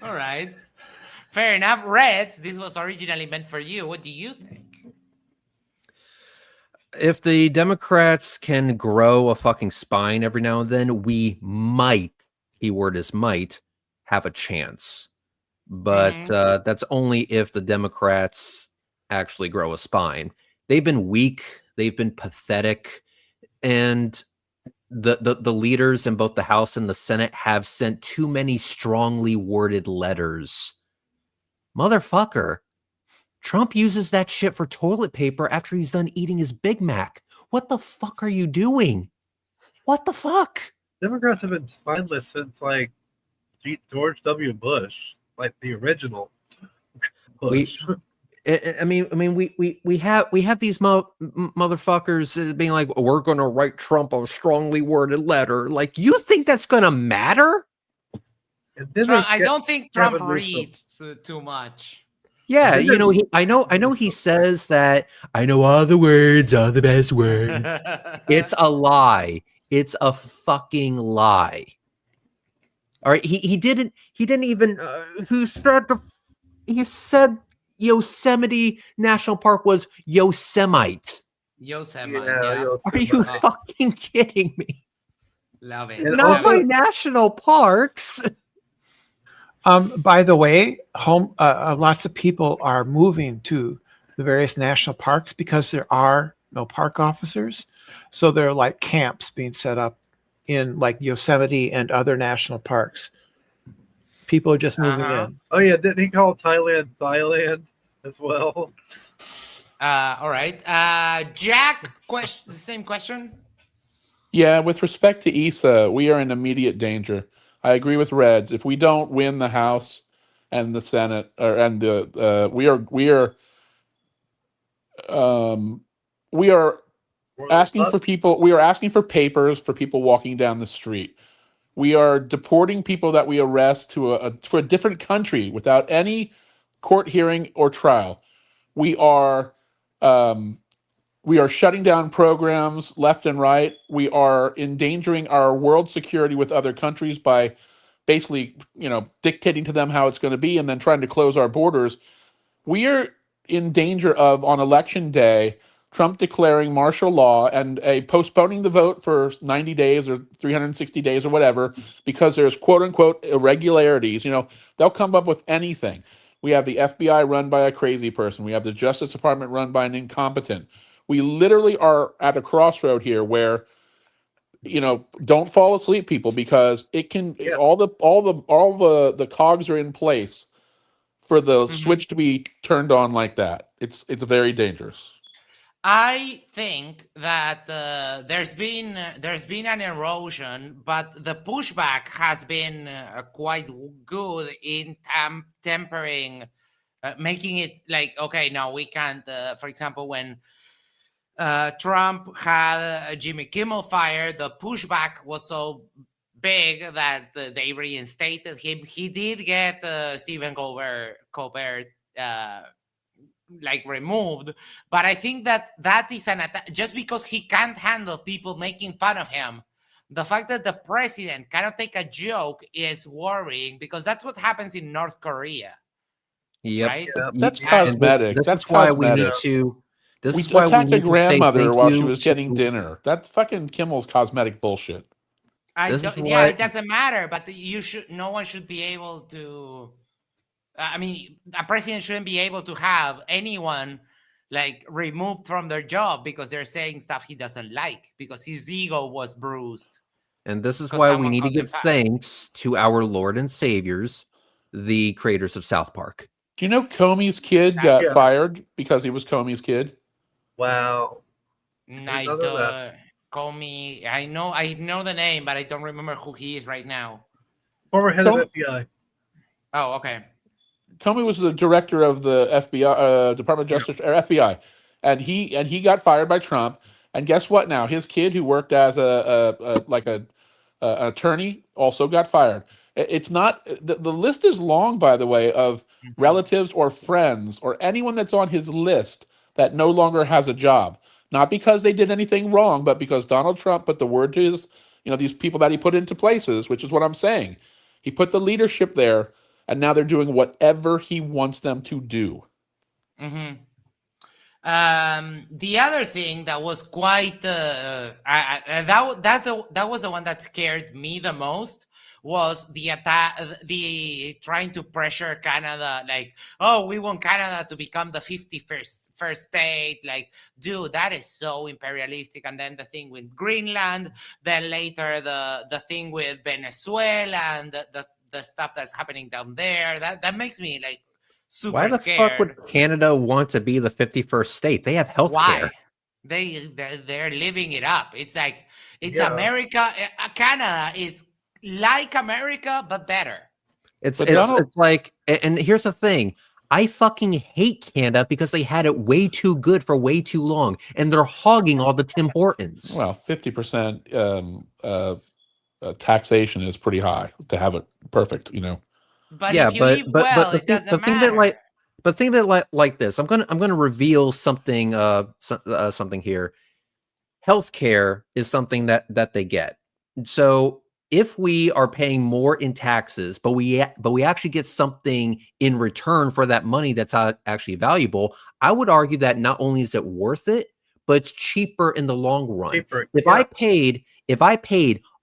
All right. Fair enough. Reds, this was originally meant for you. What do you think? If the Democrats can grow a fucking spine every now and then, we might, keyword is might, have a chance. But that's only if the Democrats actually grow a spine. They've been weak. They've been pathetic. And the leaders in both the House and the Senate have sent too many strongly worded letters. Motherfucker, Trump uses that shit for toilet paper after he's done eating his Big Mac. What the fuck are you doing? What the fuck? Democrats have been spineless since like George W. Bush, like the original Bush. We have these motherfuckers being like, we're going to write Trump a strongly worded letter. Like, you think that's going to matter? I don't think Trump reads too much. Yeah, I know he says that I know all the words, all the best words. It's a lie. It's a fucking lie. All right, he didn't even he said Yosemite National Park was Yosemite. Yosemite. Are you fucking kidding me? Love it. Not my national parks. By the way, lots of people are moving to the various national parks because there are no park officers. So there are like camps being set up in like Yosemite and other national parks. People are just moving in. Oh yeah, didn't he call Thailand as well? All right. Jack, the same question. Yeah, with respect to Issa, we are in immediate danger. I agree with Reds. If we don't win the House and the Senate, um, we are asking for people. We are asking for papers for people walking down the street. We are deporting people that we arrest for a different country without any court hearing or trial. We are um, we are shutting down programs left and right. We are endangering our world security with other countries by basically, dictating to them how it's going to be and then trying to close our borders. We are in danger of, on election day, Trump declaring martial law and postponing the vote for 90 days or 360 days or whatever because there's quote unquote irregularities. They'll come up with anything. We have the FBI run by a crazy person. We have the Justice Department run by an incompetent. We literally are at a crossroad here where don't fall asleep, people, because it can all the cogs are in place for the switch to be turned on like that. It's very dangerous. I think that there's been an erosion, but the pushback has been quite good in tempering, making it like, okay, no, we can't. For example, when Trump had Jimmy Kimmel fired, the pushback was so big that they reinstated him. He did get Stephen Colbert removed, but I think that is an attack just because he can't handle people making fun of him. The fact that the president cannot take a joke is worrying because that's what happens in North Korea. Yep. Right? That's cosmetic. That's why cosmetic. we need to. This we is why attacked we a need grandmother while she was to, getting dinner. That's fucking Kimmel's cosmetic bullshit. It doesn't matter, but no one should be able to. I mean, a president shouldn't be able to have anyone removed from their job because they're saying stuff he doesn't like because his ego was bruised. And this is why we need to give thanks to our Lord and Saviors, the creators of South Park. Do you know Comey's kid got fired because he was Comey's kid? Wow. Comey, I know the name, but I don't remember who he is right now. Former head of FBI. Oh, okay. Comey was the director of the FBI, Department of Justice, or FBI, and he got fired by Trump. And guess what? Now his kid, who worked as an attorney, also got fired. It's not the list is long, by the way, of relatives or friends or anyone that's on his list that no longer has a job. Not because they did anything wrong, but because Donald Trump put the word to his, these people that he put into places, which is what I'm saying. He put the leadership there, and now they're doing whatever he wants them to do. Mm-hmm. The other thing that was quite that was the one that scared me the most was the attack, the trying to pressure Canada, we want Canada to become the 51st state. Dude, that is so imperialistic. And then the thing with Greenland, then later the thing with Venezuela and the stuff that's happening down there. That makes me super Why the scared. fuck would Canada want to be the 51st state? They have health care. They're living it up. It's America. Canada is like America, but better. It's like, and here's the thing. I fucking hate Canada because they had it way too good for way too long, and they're hogging all the Tim Hortons. Well, 50% taxation is pretty high to have it perfect, But if you live well, it doesn't matter. Think of it like this. I'm gonna reveal something something here. Healthcare is something that they get. So if we are paying more in taxes, but we actually get something in return for that money that's actually valuable, I would argue that not only is it worth it, but it's cheaper in the long run. If I paid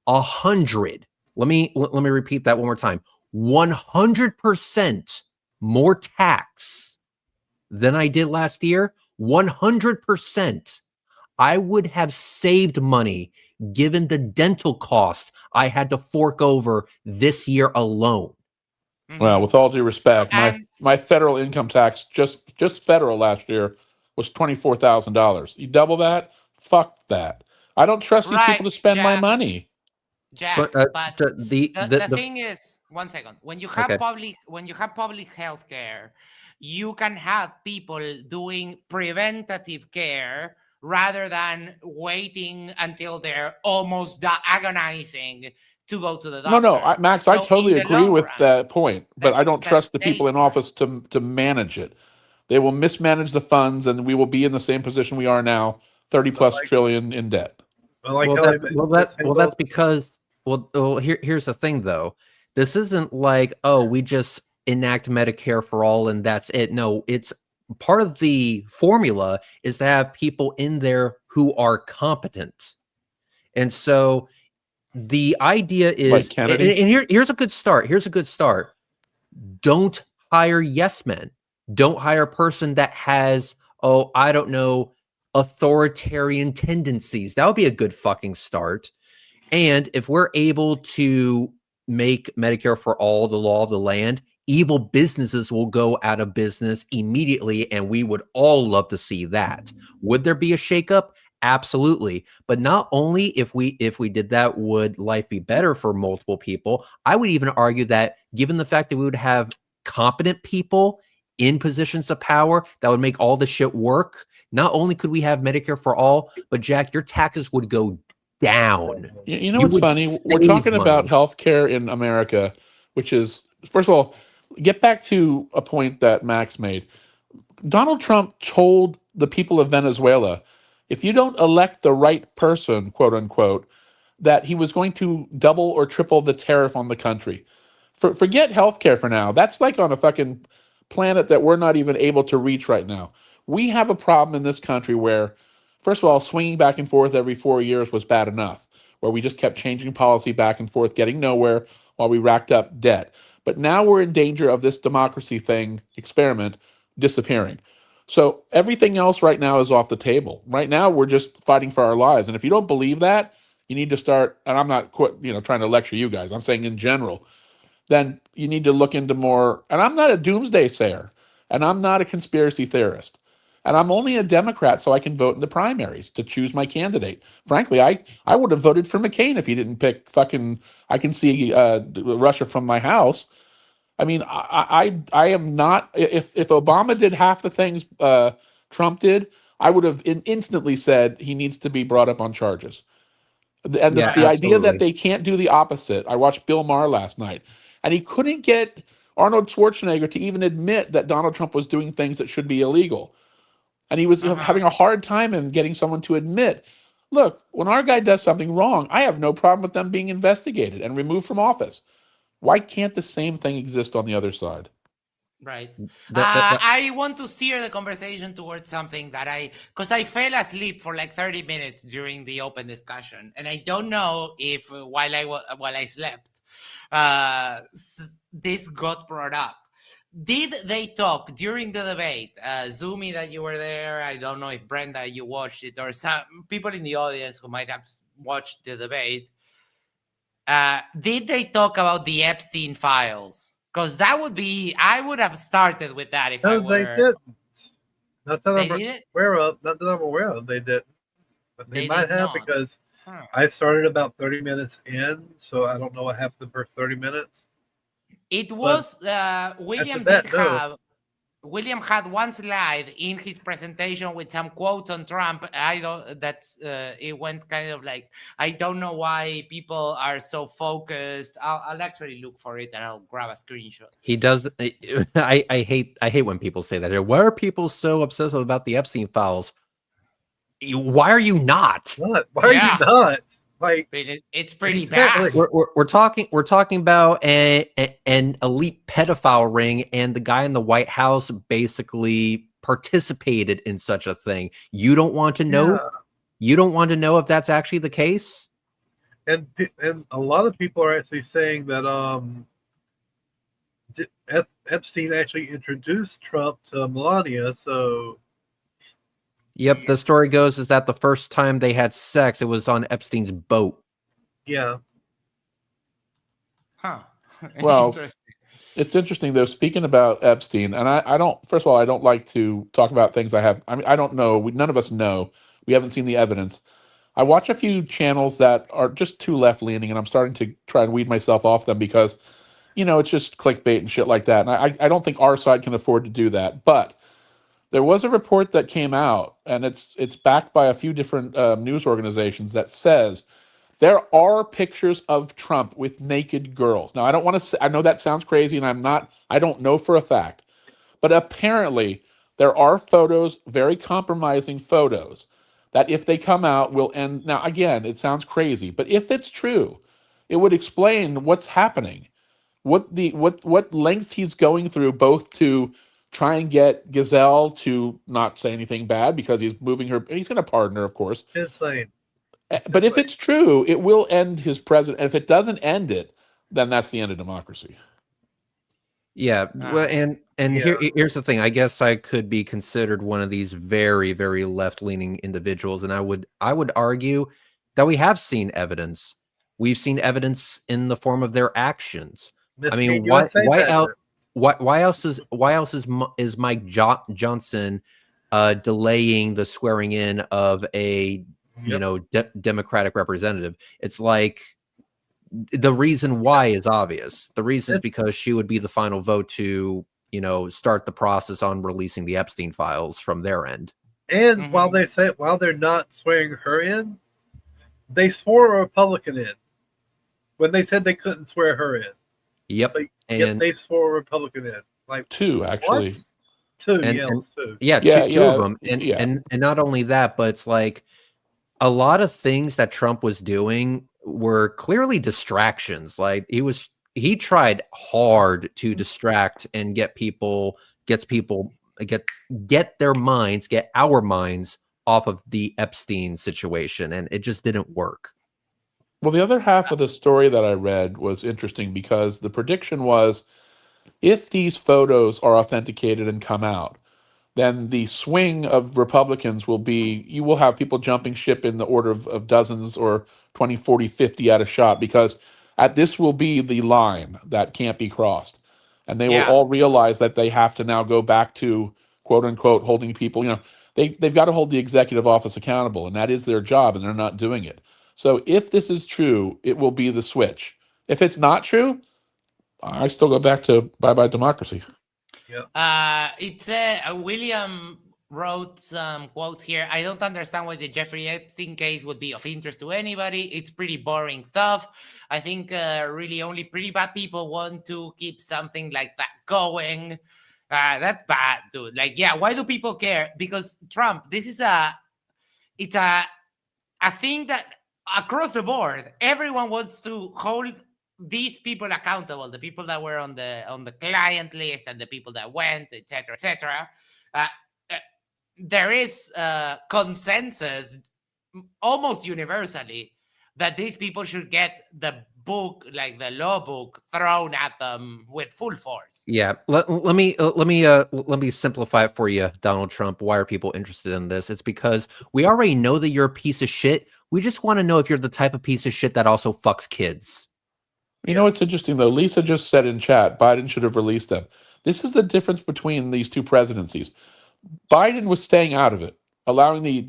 100, let me repeat that one more time. 100% more tax than I did last year, 100%, I would have saved money given the dental cost I had to fork over this year alone. Well, with all due respect, my federal income tax, just federal last year, was $24,000. You double that? Fuck that. I don't trust these people to spend my money. Jack, But, but the thing is, 1 second. When you have public health care, you can have people doing preventative care rather than waiting until they're almost agonizing to go to the doctor. No, Max, I totally agree with that point, but I don't trust the people in office to manage it. They will mismanage the funds, and we will be in the same position we are now, 30 plus trillion in debt. That's because here's the thing though. This isn't like, oh, we just enact Medicare for all and that's it. No, it's part of the formula is to have people in there who are competent. And so the idea is, like Kennedy? and here's a good start. Here's a good start. Don't hire yes men. Don't hire a person that has, oh, I don't know, authoritarian tendencies. That would be a good fucking start. And if we're able to make Medicare for all the law of the land, evil businesses will go out of business immediately, and we would all love to see that. Would there be a shakeup? Absolutely. But not only if we did that, would life be better for multiple people. I would even argue that given the fact that we would have competent people in positions of power that would make all the shit work, not only could we have Medicare for all, but Jack, your taxes would go down. You know what's funny? We're talking about healthcare in America, which is, first of all, get back to a point that Max made. Donald Trump told the people of Venezuela, if you don't elect the right person, quote unquote, that he was going to double or triple the tariff on the country. Forget healthcare for now. That's like on a fucking planet that we're not even able to reach right now. We have a problem in this country where, first of all, swinging back and forth every 4 years was bad enough, where we just kept changing policy back and forth, getting nowhere while we racked up debt. But now we're in danger of this democracy experiment disappearing. So everything else right now is off the table. Right now, we're just fighting for our lives. And if you don't believe that, you need to start, and I'm not trying to lecture you guys, I'm saying in general, then you need to look into more, and I'm not a doomsday sayer, and I'm not a conspiracy theorist. And I'm only a Democrat so I can vote in the primaries to choose my candidate. Frankly, I would have voted for McCain if he didn't pick fucking, I can see Russia from my house. I mean, I am not, if Obama did half the things Trump did, I would have instantly said he needs to be brought up on charges. And the idea that they can't do the opposite. I watched Bill Maher last night, and he couldn't get Arnold Schwarzenegger to even admit that Donald Trump was doing things that should be illegal. And he was having a hard time in getting someone to admit, look, when our guy does something wrong, I have no problem with them being investigated and removed from office. Why can't the same thing exist on the other side? Right. I want to steer the conversation towards something that because I fell asleep for like 30 minutes during the open discussion, and I don't know if while I slept, this got brought up. Did they talk during the debate? Zumi, that you were there. I don't know if Brenda, you watched it, or some people in the audience who might have watched the debate. Did they talk about the Epstein files? Because that would be, I would have started with that if I were. They didn't. Not that I'm aware of. Not that I'm aware of. They didn't. But they might have, because I started about 30 minutes in, so I don't know what happened the first 30 minutes. It was William had one slide in his presentation with some quotes on Trump. It went kind of like, I don't know why people are so focused. I'll actually look for it and I'll grab a screenshot. He does. I hate when people say that. Why are people so obsessed about the Epstein files? Why are you not? Why are you not? Like, it's pretty bad. We're talking about an elite pedophile ring, and the guy in the White House basically participated in such a thing. You don't want to know. Yeah. You don't want to know if that's actually the case. And a lot of people are actually saying that Epstein actually introduced Trump to Melania. So. Yep, the story goes is that the first time they had sex, it was on Epstein's boat. Yeah. Huh. Well, It's interesting though. Speaking about Epstein, and I don't. First of all, I don't like to talk about things I have. I mean, I don't know. None of us know. We haven't seen the evidence. I watch a few channels that are just too left leaning, and I'm starting to try and weed myself off them because, it's just clickbait and shit like that. And I don't think our side can afford to do that. But there was a report that came out, and it's backed by a few different news organizations that says there are pictures of Trump with naked girls. Now, I don't want to say, I know that sounds crazy, and I don't know for a fact, but apparently there are photos, very compromising photos, that if they come out will end. Now, again, it sounds crazy, but if it's true, it would explain what's happening, what lengths he's going through, both to try and get Gazelle to not say anything bad because he's moving her. He's going to pardon her, of course. Insane. But if it's true, it will end his president. And if it doesn't end it, then that's the end of democracy. Yeah, well, and Yeah. here's the thing. I guess I could be considered one of these very, very left-leaning individuals, and I would argue that we have seen evidence. We've seen evidence in the form of their actions. I mean, why else is Mike Johnson delaying the swearing in of a Democratic representative? It's like, the reason why is obvious. The reason is because she would be the final vote to, start the process on releasing the Epstein files from their end. And while they're not swearing her in, they swore a Republican in when they said they couldn't swear her in. Yep. Yet they swore a Republican in. Like two, actually. What? Two. Two of them. And not only that, but it's like a lot of things that Trump was doing were clearly distractions. Like he tried hard to distract and get our minds off of the Epstein situation, and it just didn't work. Well, the other half of the story that I read was interesting because the prediction was, if these photos are authenticated and come out, then the swing of Republicans will be, you will have people jumping ship in the order of dozens or 20, 40, 50 at a shot, because this will be the line that can't be crossed. And they will all realize that they have to now go back to, quote unquote, holding people, they've got to hold the executive office accountable, and that is their job, and they're not doing it. So if this is true, it will be the switch. If it's not true, I still go back to bye-bye democracy. William wrote some quotes here. I don't understand why the Jeffrey Epstein case would be of interest to anybody. It's pretty boring stuff. I think really only pretty bad people want to keep something like that going. That's bad, dude. Like, why do people care? Because Trump, it's a thing that across the board, everyone wants to hold these people accountable, the people that were on the client list and the people that went, etc., etc. There is consensus almost universally that these people should get the book, like the law book, thrown at them with full force. Yeah, let me simplify it for you, Donald Trump. Why are people interested in this? It's because we already know that you're a piece of shit. We just want to know if you're the type of piece of shit that also fucks kids. You know what's interesting, though? Lisa just said in chat, Biden should have released them. This is the difference between these two presidencies. Biden was staying out of it, allowing the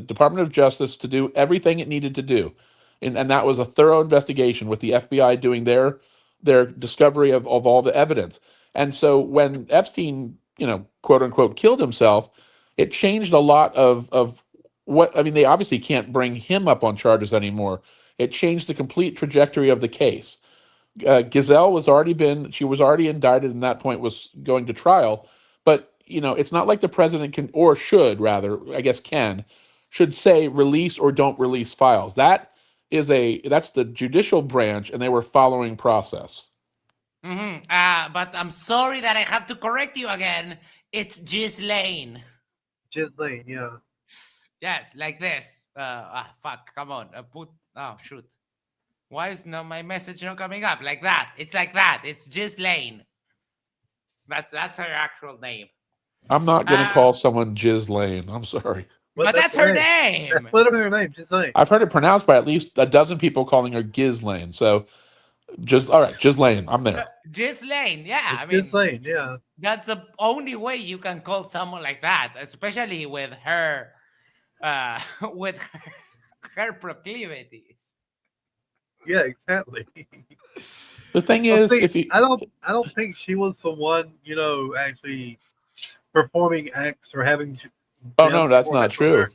Department of Justice to do everything it needed to do. And that was a thorough investigation with the FBI doing their discovery of all the evidence. And so when Epstein, quote unquote, killed himself, it changed a lot of what, I mean, they obviously can't bring him up on charges anymore. It changed the complete trajectory of the case. Gazelle was already indicted, and that point was going to trial. But, it's not like the president can, or should rather, I guess should say release or don't release files. That's the judicial branch, and they were following process. But I'm sorry that I have to correct you again. It's Ghislaine. Ghislaine, yeah. Yes, like this. Fuck, come on. Oh, shoot. Why is my message not coming up? Like that. It's like that. It's Ghislaine. That's her actual name. I'm not going to call someone Ghislaine. I'm sorry. But that's her name. That's literally her name, Ghislaine. I've heard it pronounced by at least a dozen people calling her Ghislaine. So Just all right, Ghislaine, I'm there. Ghislaine, yeah. I It's mean, insane. Yeah. that's the only way you can call someone like that, especially with her, with her proclivities. Yeah, exactly. The thing Well, is, see, if you I don't think she was the one, actually performing acts or having oh them no, that's perform not acts for her. true.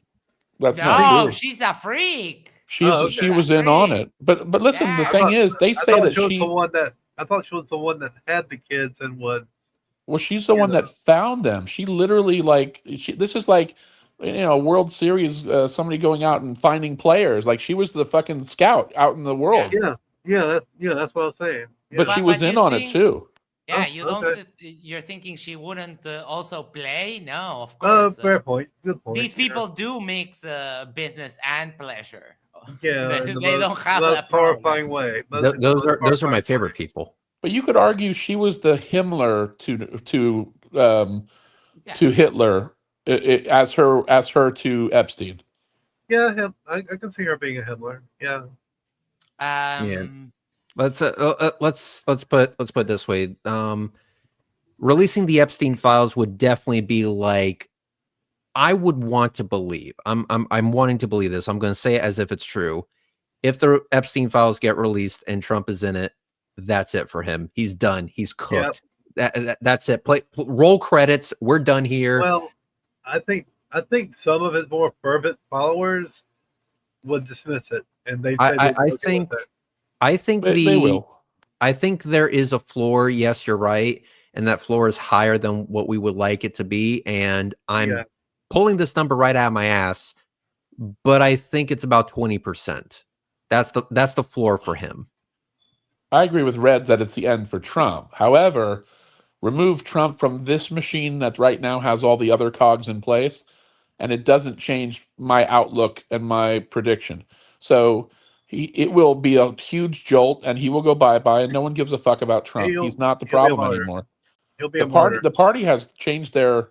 That's not No, true. she's a freak. Oh, She's She okay. a was in on freak. it. But listen, the Yeah. thing is, they I say thought that she was the she one that I thought she was the one that had the kids and would, well, she's the you one know. that found them. She literally this is like World Series, somebody going out and finding players. Like she was the fucking scout out in the Yeah. world. That's what I was saying. But Yeah. she But was you in on it think, too. yeah, Oh, you don't. okay. You're thinking she wouldn't also play? No, of Oh, course. fair point. Good point. These people do mix business and pleasure. Yeah, in the They don't have most that problem. horrifying way. In the Those most are my horrifying favorite way. people. But you could argue she was the Himmler Yeah. to Hitler, as her to Epstein. Yeah, I can see her being a Himmler. Yeah. Yeah. Let's put it this way. Releasing the Epstein files would definitely be like, I would want to believe. I'm wanting to believe this. I'm going to say it as if it's true. If the Epstein files get released and Trump is in it, that's it for him. He's done. He's cooked. That's it. Roll credits. We're done here. Well, I think some of his more fervent followers would dismiss it, and they'd say I think they will. I think there is a floor. Yes, you're right, and that floor is higher than what we would like it to be. And I'm pulling this number right out of my ass, but I think it's about 20%. That's the floor for him. I agree with Reds that it's the end for Trump. However, remove Trump from this machine that right now has all the other cogs in place, and it doesn't change my outlook and my prediction. So it will be a huge jolt, and he will go bye-bye, and no one gives a fuck about Trump. He's not the problem anymore. He'll be a martyr. The party has changed their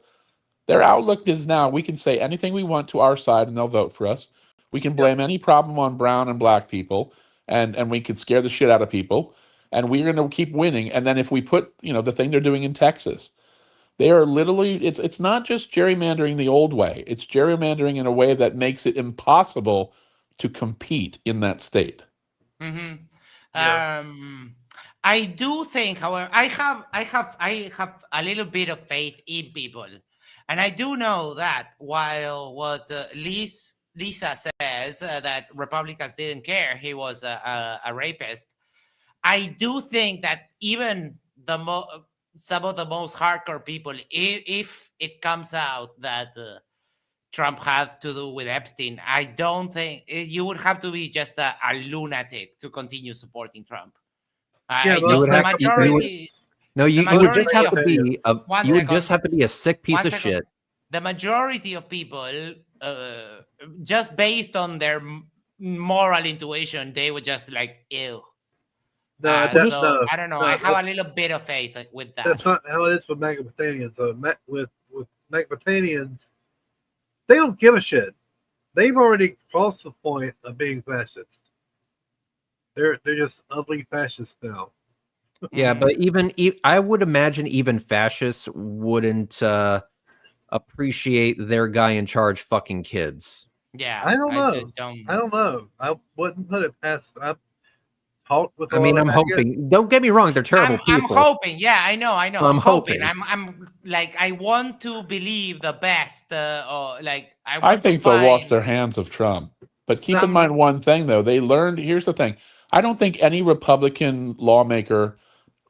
outlook. Is now we can say anything we want to our side, and they'll vote for us. We can blame any problem on brown and black people, and we can scare the shit out of people, and we're going to keep winning. And then if we put the thing they're doing in Texas, they are literally it's not just gerrymandering the old way. It's gerrymandering in a way that makes it impossible to compete in that state. Mm-hmm. Yeah. I do think, however, I have a little bit of faith in people, and I do know that while what Lisa says that Republicans didn't care, he was a rapist. I do think that even some of the most hardcore people, if it comes out that Trump had to do with Epstein, I don't think you would have to be just a lunatic to continue supporting Trump. You would just have to be a sick piece of shit. The majority of people, just based on their moral intuition, they would just like, ew. I don't know. I have a little bit of faith with that. That's not how it is with Magabethanians. With Magabethanians, they don't give a shit. They've already crossed the point of being fascist. They're just ugly fascists now. Yeah, but I would imagine even fascists wouldn't appreciate their guy in charge fucking kids. Yeah, I don't know. I wouldn't put it past. I've talked with. I'm hoping. Don't get me wrong; they're terrible people. I'm hoping. Yeah, I know. I'm hoping. I'm like, I want to believe the best. I think they'll wash their hands of Trump. But keep in mind one thing, though. They learned. Here's the thing. I don't think any Republican lawmaker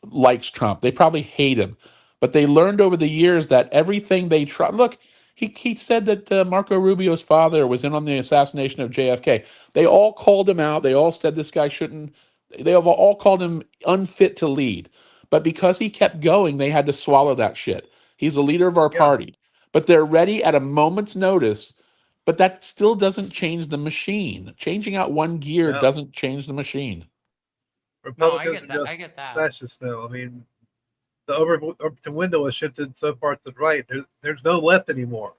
likes Trump. They probably hate him. But they learned over the years that everything they try. Look, he said that Marco Rubio's father was in on the assassination of JFK. They all called him out. They all said this guy shouldn't. They have all called him unfit to lead. But because he kept going, they had to swallow that shit. He's the leader of our party. But they're ready at a moment's notice. But that still doesn't change the machine. Changing out one gear doesn't change the machine. Republicans I get that. Fascists now. I mean, the Overton window has shifted so far to the right. There's no left anymore.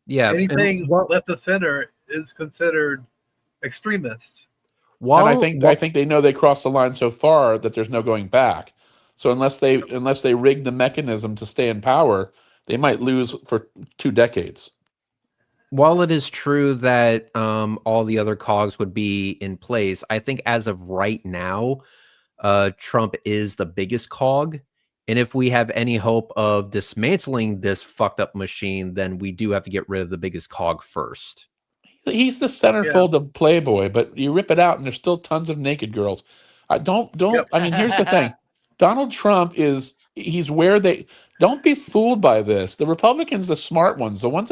Yeah, anything left of center is considered extremist. And I think they know they crossed the line so far that there's no going back. So unless they rig the mechanism to stay in power, they might lose for 2 decades. While it is true that all the other cogs would be in place, I think as of right now, Trump is the biggest cog. And if we have any hope of dismantling this fucked up machine, then we do have to get rid of the biggest cog first. He's the centerfold of Playboy, but you rip it out and there's still tons of naked girls. I mean, here's the thing. Donald Trump he's where don't be fooled by this. The Republicans, the smart ones, the ones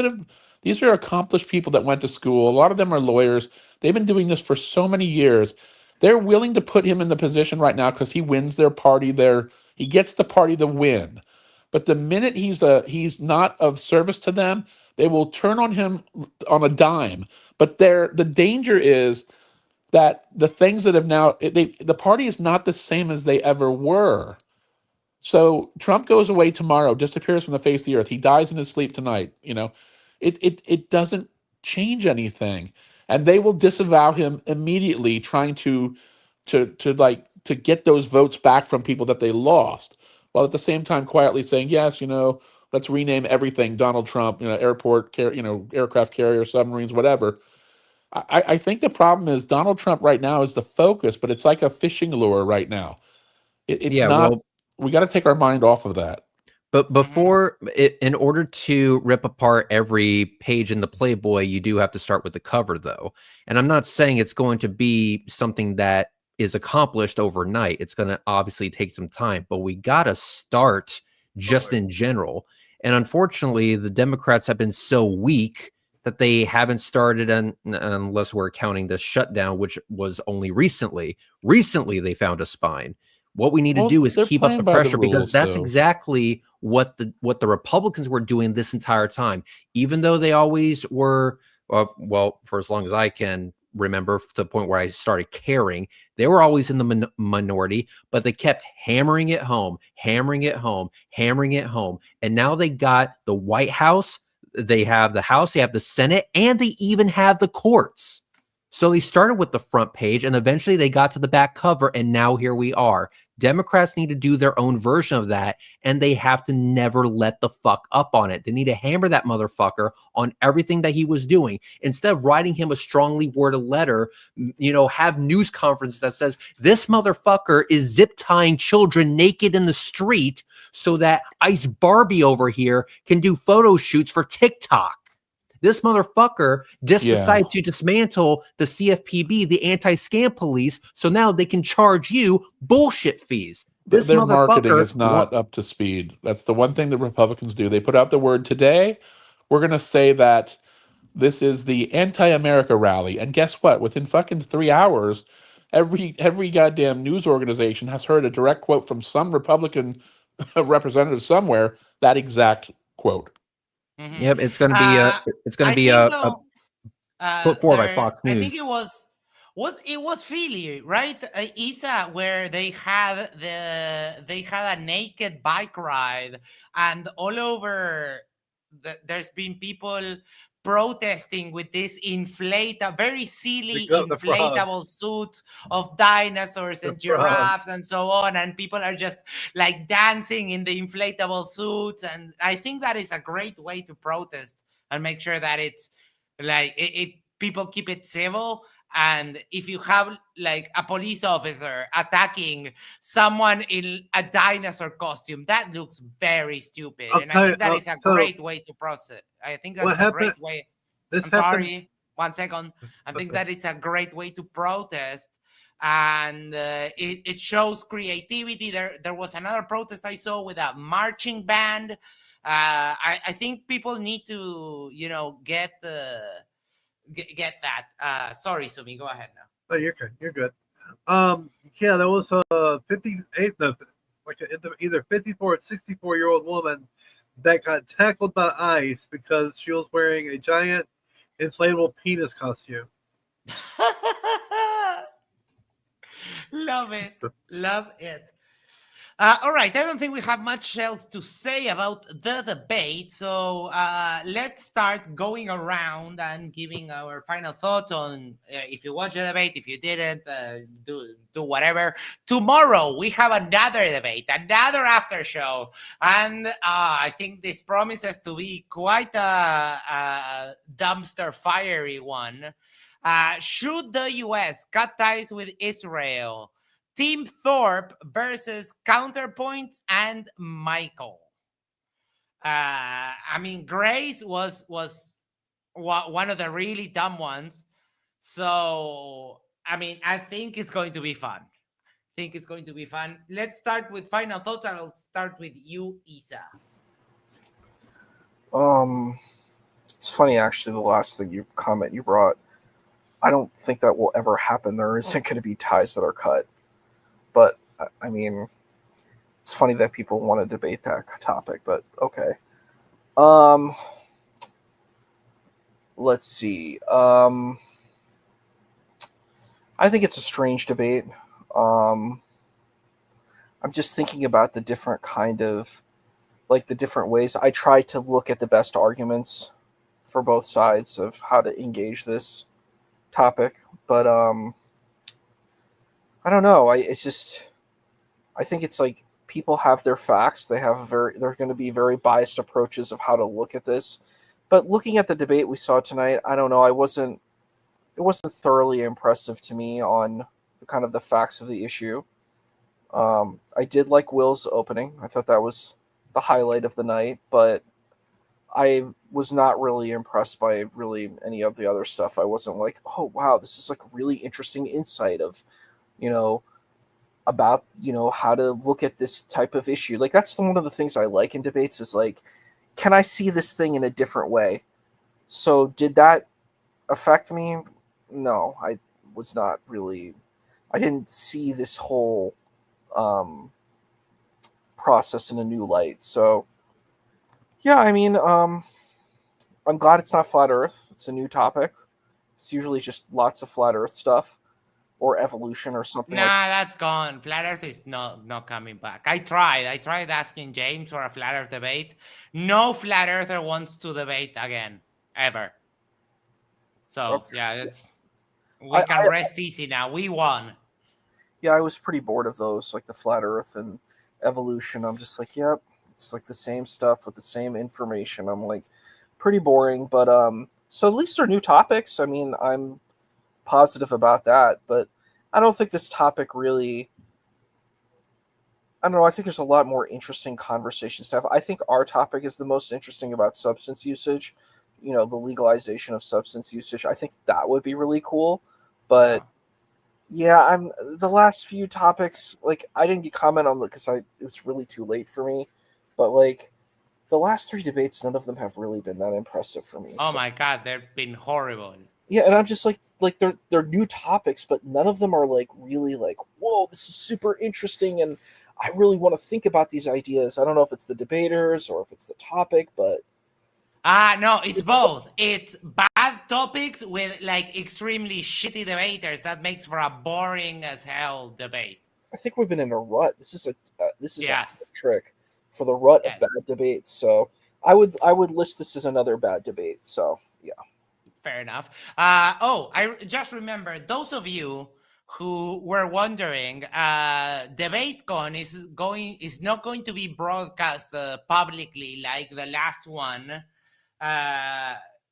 these are accomplished people that went to school. A lot of them are lawyers. They've been doing this for so many years. They're willing to put him in the position right now because he wins their party he gets the party to win. But the minute he's not of service to them, they will turn on him on a dime. But the danger is that the things that have now the party is not the same as they ever were. So Trump goes away tomorrow, disappears from the face of the earth. He dies in his sleep tonight. It doesn't change anything, and they will disavow him immediately, trying to get those votes back from people that they lost, while at the same time quietly saying, yes, let's rename everything Donald Trump, airport, aircraft carrier, submarines, whatever. I think the problem is Donald Trump right now is the focus, but it's like a fishing lure right now. It's not. Well, we got to take our mind off of that. But in order to rip apart every page in the Playboy, you do have to start with the cover, though. And I'm not saying it's going to be something that is accomplished overnight. It's going to obviously take some time, but we got to start just in general. And unfortunately, the Democrats have been so weak that they haven't started, unless we're counting the shutdown, which was only recently. Recently, they found a spine. What we need to do is keep up the pressure, because that's exactly what the Republicans were doing this entire time. Even though they always were, well, for as long as I can remember, to the point where I started caring, they were always in the minority, but they kept hammering it home, hammering it home, hammering it home. And now they got the White House, they have the House, they have the Senate, and they even have the courts. So they started with the front page, and eventually they got to the back cover, and now here we are. Democrats need to do their own version of that, and they have to never let the fuck up on it. They need to hammer that motherfucker on everything that he was doing. Instead of writing him a strongly worded letter, have news conferences that says, this motherfucker is zip tying children naked in the street so that Ice Barbie over here can do photo shoots for TikTok. This motherfucker just decided to dismantle the CFPB, the anti-scam police, so now they can charge you bullshit fees. Their marketing is not up to speed. That's the one thing the Republicans do. They put out the word today, we're going to say that this is the anti-America rally. And guess what? Within fucking 3 hours, every goddamn news organization has heard a direct quote from some Republican representative somewhere, that exact quote. Mm-hmm. Yep, it's going to be put forward by Fox News. I think it was Philly, right? Isa, where they had a naked bike ride, and all over there's been people protesting with this very silly inflatable suits of dinosaurs and giraffes and so on, and people are just like dancing in the inflatable suits. And I think that is a great way to protest and make sure that it's like people keep it civil. And if you have like a police officer attacking someone in a dinosaur costume, that looks very stupid. And I think that is a great way to process. I think that's a great way. Sorry, 1 second. I think that it's a great way to protest. And it shows creativity. There was another protest I saw with a marching band. I think people need to, get that. Sorry, Sumi, go ahead now. Oh, you're good. You're good. There was a 58, either 54 or 64-year-old woman that got tackled by ICE because she was wearing a giant inflatable penis costume. Love it. All right, I don't think we have much else to say about the debate, so let's start going around and giving our final thoughts on if you watched the debate, if you didn't, do whatever. Tomorrow we have another debate, another after show, and I think this promises to be quite a dumpster fiery one. Should the U.S. cut ties with Israel? Team Thorpe versus Counterpoints and Michael. I mean, Grace was one of the really dumb ones. So, I mean, I think it's going to be fun. Let's start with final thoughts. I'll start with you, Isa. It's funny actually. The last thing you brought, I don't think that will ever happen. There isn't going to be ties that are cut. But, I mean, it's funny that people want to debate that topic, but okay. Let's see. I think it's a strange debate. I'm just thinking about the different the different ways. I try to look at the best arguments for both sides of how to engage this topic, but I don't know. I think it's like people have their facts. They're going to be very biased approaches of how to look at this. But looking at the debate we saw tonight, I don't know. It wasn't thoroughly impressive to me on the facts of the issue. I did like Will's opening. I thought that was the highlight of the night, but I was not really impressed by really any of the other stuff. I wasn't like, oh wow, this is like a really interesting insight of, about, how to look at this type of issue. Like, that's one of the things I like in debates is like, can I see this thing in a different way? So did that affect me? No, I didn't see this whole process in a new light. So yeah, I mean, I'm glad it's not flat Earth. It's a new topic. It's usually just lots of flat Earth stuff. Or evolution or something. That's gone. Flat Earth is not coming back. I tried asking James for a Flat Earth debate. No Flat Earther wants to debate again, ever. So, yeah, we can rest easy now. We won. Yeah, I was pretty bored of those, like the Flat Earth and evolution. I'm just like, yep, it's like the same stuff with the same information. I'm like, pretty boring. But so at least they're new topics. I mean, I'm positive about that, but I don't think this topic really, I don't know, I think there's a lot more interesting conversation stuff. I think our topic is the most interesting about substance usage, the legalization of substance usage. I think that would be really cool, but yeah, the last few topics, like, I didn't get comment on because it was really too late for me, but like the last 3 debates, none of them have really been that impressive for me. Oh my god, they've been horrible. Yeah, and I'm just like they're new topics, but none of them are like really like, whoa, this is super interesting, and I really want to think about these ideas. I don't know if it's the debaters or if it's the topic, but no, it's both. It's bad topics with like extremely shitty debaters. That makes for a boring as hell debate. I think we've been in a rut. This is a trick for the rut of bad debates. So I would list this as another bad debate. So yeah. Fair enough. I just remember those of you who were wondering, DebateCon is not going to be broadcast publicly like the last one.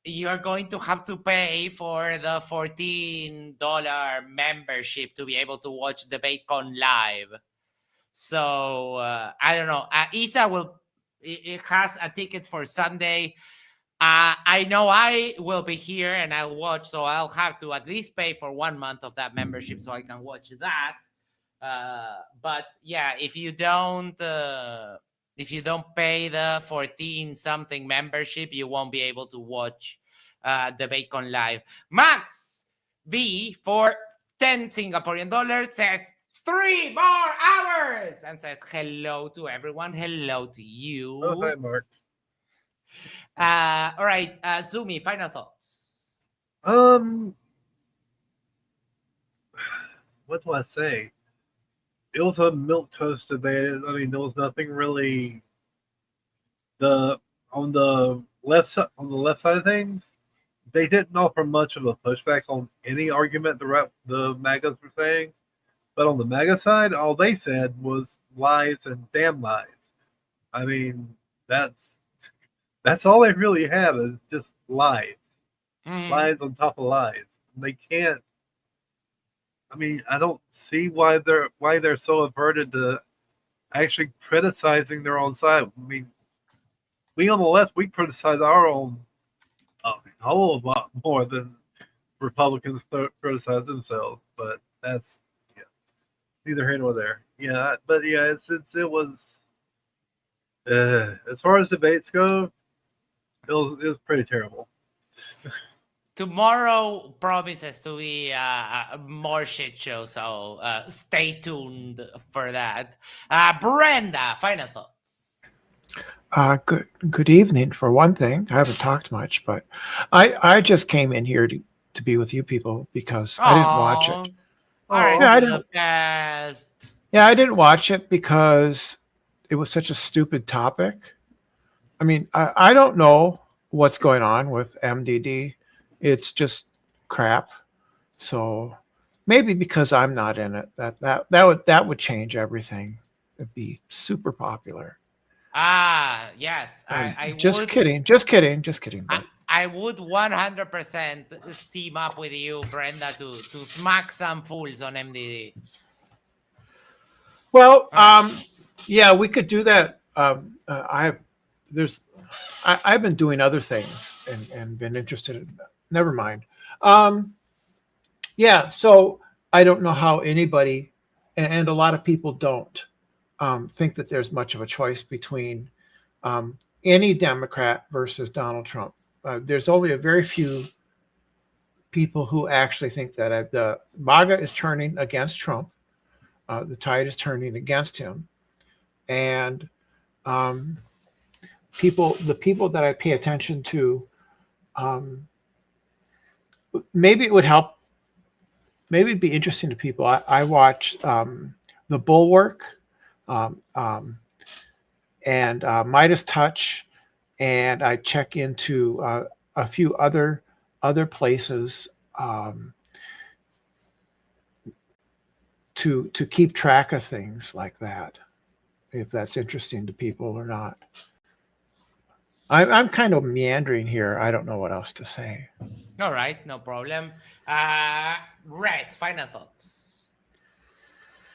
You are going to have to pay for the $14 membership to be able to watch DebateCon live. So I don't know. Isa it has a ticket for Sunday. I know I will be here and I'll watch, so I'll have to at least pay for 1 month of that membership so I can watch that. But yeah, if you don't pay the 14 something membership, you won't be able to watch DebateCon live. Max V for 10 Singaporean dollars says 3 more hours and says hello to everyone. Hello to you. Oh, hi, Mark. All right, Zumi, final thoughts. What do I say? it was a milquetoast debate. I mean, there was nothing really. On the left side of things, they didn't offer much of a pushback on any argument the MAGAs were saying. But on the MAGA side, all they said was lies and damn lies. I mean, that's all they really have is just lies. Lies on top of lies. They can't. I mean, I don't see why they're so averted to actually criticizing their own side. I mean, we on the left, we criticize our own a whole lot more than Republicans criticize themselves. But that's neither here nor there. Yeah, but yeah, it was. As far as debates go, it was pretty terrible. Tomorrow promises to be a more shit show, so stay tuned for that. Brenda, final thoughts. Good evening. For one thing, I haven't talked much, but I just came in here to be with you people because I didn't watch it. All right, yeah, I didn't watch it because it was such a stupid topic. I mean, I don't know what's going on with MDD. It's just crap. So maybe because I'm not in it, that would change everything. It'd be super popular. Yes. I just would, kidding. But. I would 100% team up with you, Brenda, to smack some fools on MDD. Well, yeah, we could do that. I've been doing other things and been interested in. Never mind. Yeah, so I don't know how anybody, and a lot of people don't think that there's much of a choice between any Democrat versus Donald Trump. There's only a very few people who actually think that the MAGA is turning against Trump. The tide is turning against him, and the people that I pay attention to, maybe it would help. Maybe it'd be interesting to people. I watch The Bulwark and Midas Touch, and I check into a few other places to keep track of things like that, if that's interesting to people or not. I'm kind of meandering here. I don't know what else to say. All right, no problem. Red, final thoughts.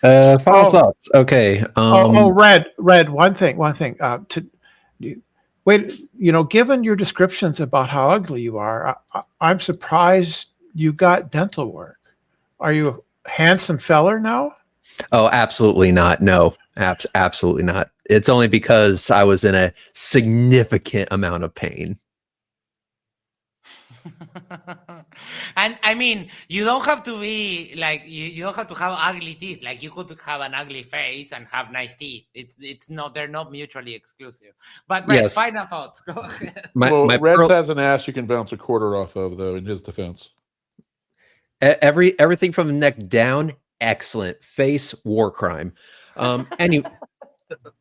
Final thoughts. Okay. Red. One thing. Wait. Given your descriptions about how ugly you are, I'm surprised you got dental work. Are you a handsome feller now? Oh, absolutely not. No, absolutely not. It's only because I was in a significant amount of pain. And I mean, you don't have to be like you don't have to have ugly teeth. Like you could have an ugly face and have nice teeth. It's not, they're not mutually exclusive. But Red, Yes. final thoughts. Go ahead. Reds has an ass you can bounce a quarter off of, though, in his defense. Everything from the neck down, excellent. Face, war crime.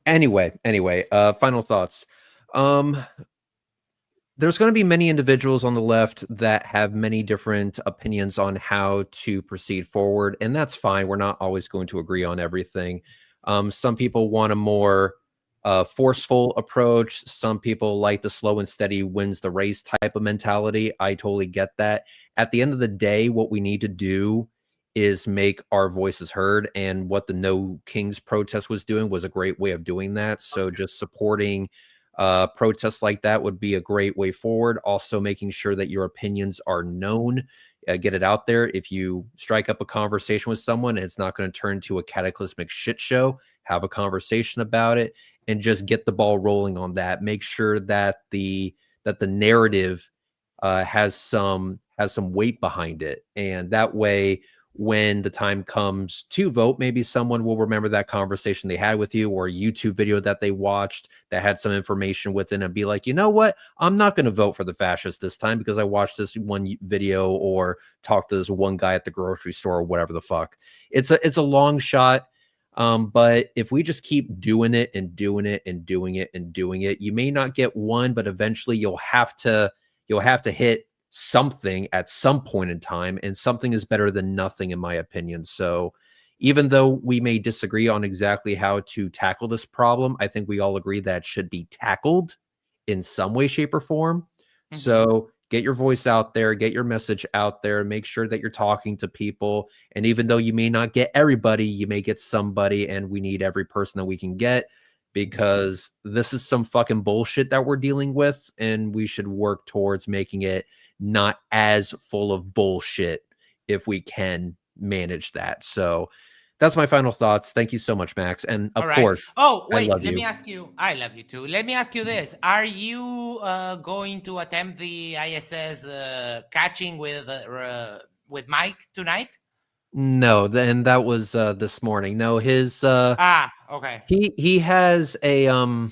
Anyway, final thoughts. There's going to be many individuals on the left that have many different opinions on how to proceed forward, and that's fine. We're not always going to agree on everything. Some people want a more forceful approach. Some people like the slow and steady wins the race type of mentality. I totally get that. At the end of the day, what we need to do is make our voices heard, and what the No Kings protest was doing was a great way of doing that. So just supporting protests like that would be a great way forward. Also making sure that your opinions are known, get it out there. If you strike up a conversation with someone and it's not going to turn to a cataclysmic shit show, have a conversation about it and just get the ball rolling on that. Make sure that the narrative has some weight behind it, and that way when the time comes to vote, maybe someone will remember that conversation they had with you, or a YouTube video that they watched that had some information within, and be like, you know what, I'm not going to vote for the fascists this time because I watched this one video or talked to this one guy at the grocery store or whatever the fuck. It's a long shot. But if we just keep doing it and doing it and doing it and doing it, you may not get one, but eventually you'll have to hit something at some point in time, and something is better than nothing, in my opinion. So even though we may disagree on exactly how to tackle this problem, I think we all agree that it should be tackled in some way, shape, or form. Mm-hmm. So get your voice out there, get your message out there, make sure that you're talking to people. And even though you may not get everybody, you may get somebody, and we need every person that we can get, because this is some fucking bullshit that we're dealing with, and we should work towards making it not as full of bullshit if we can manage that. So that's my final thoughts. Thank you so much, Max. And of course, oh wait, let me ask you. I love you too. Let me ask you this: are you going to attempt the ISS catching with Mike tonight? No, and that was this morning. No, his okay. He has a all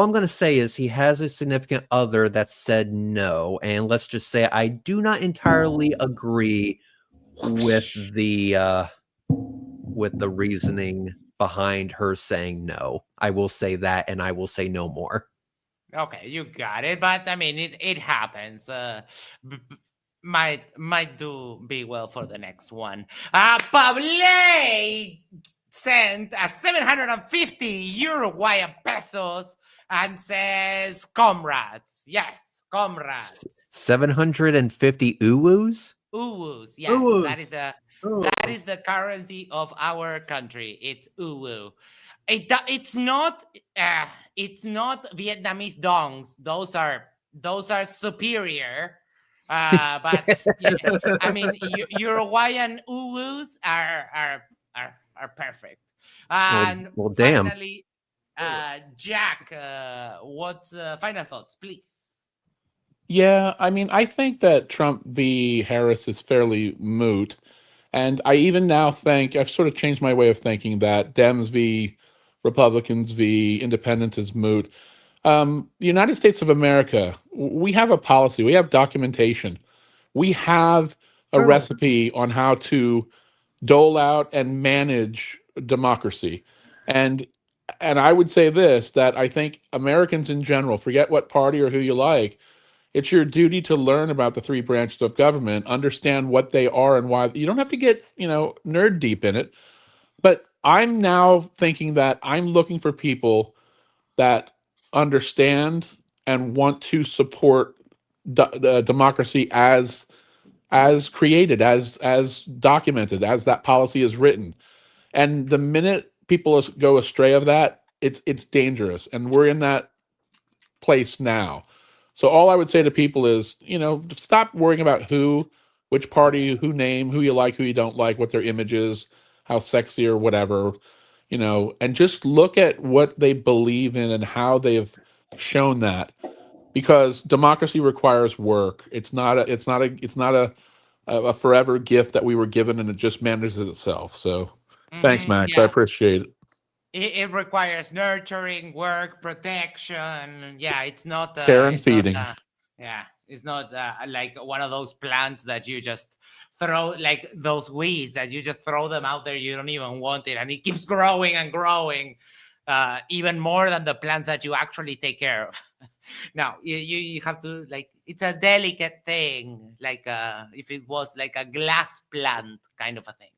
I'm going to say is he has a significant other that said no, and let's just say I do not entirely agree with the reasoning behind her saying no. I will say that, and I will say no more. Okay, you got it. But I mean, it happens. Might do be well for the next one. Pablo sent a 750 Uruguayan pesos and says, "Comrades, yes, comrades." 750 uwus. Uwus, yes, uwus. That is the currency of our country. It's uwu. It's not Vietnamese dongs. Those are superior. But yeah, I mean, Uruguayan uwus are perfect. And well, damn. Finally, Jack, what's final thoughts, please? Yeah, I mean, I think that Trump v. Harris is fairly moot. And I even now think, I've sort of changed my way of thinking, that Dems v. Republicans v. Independents is moot. The United States of America, we have a policy, we have documentation, we have a recipe on how to dole out and manage democracy. And I would say this, that I think Americans in general, forget what party or who you like, it's your duty to learn about the three branches of government, understand what they are and why. You don't have to get, nerd deep in it. But I'm now thinking that I'm looking for people that understand and want to support democracy as created, as documented, as that policy is written. And the minute people go astray of that, it's dangerous. And we're in that place now. So all I would say to people is, stop worrying about which party, who name, who you like, who you don't like, what their image is, how sexy or whatever, and just look at what they believe in and how they've shown that. Because democracy requires work. It's not a forever gift that we were given and it just manages itself. So thanks, Max. Yeah. I appreciate it. It requires nurturing, work, protection. Yeah, it's not care and feeding. It's not like one of those plants that you just throw, like those weeds that you just throw them out there. You don't even want it, and it keeps growing and growing, even more than the plants that you actually take care of. Now you have to, like, it's a delicate thing, like if it was like a glass plant kind of a thing.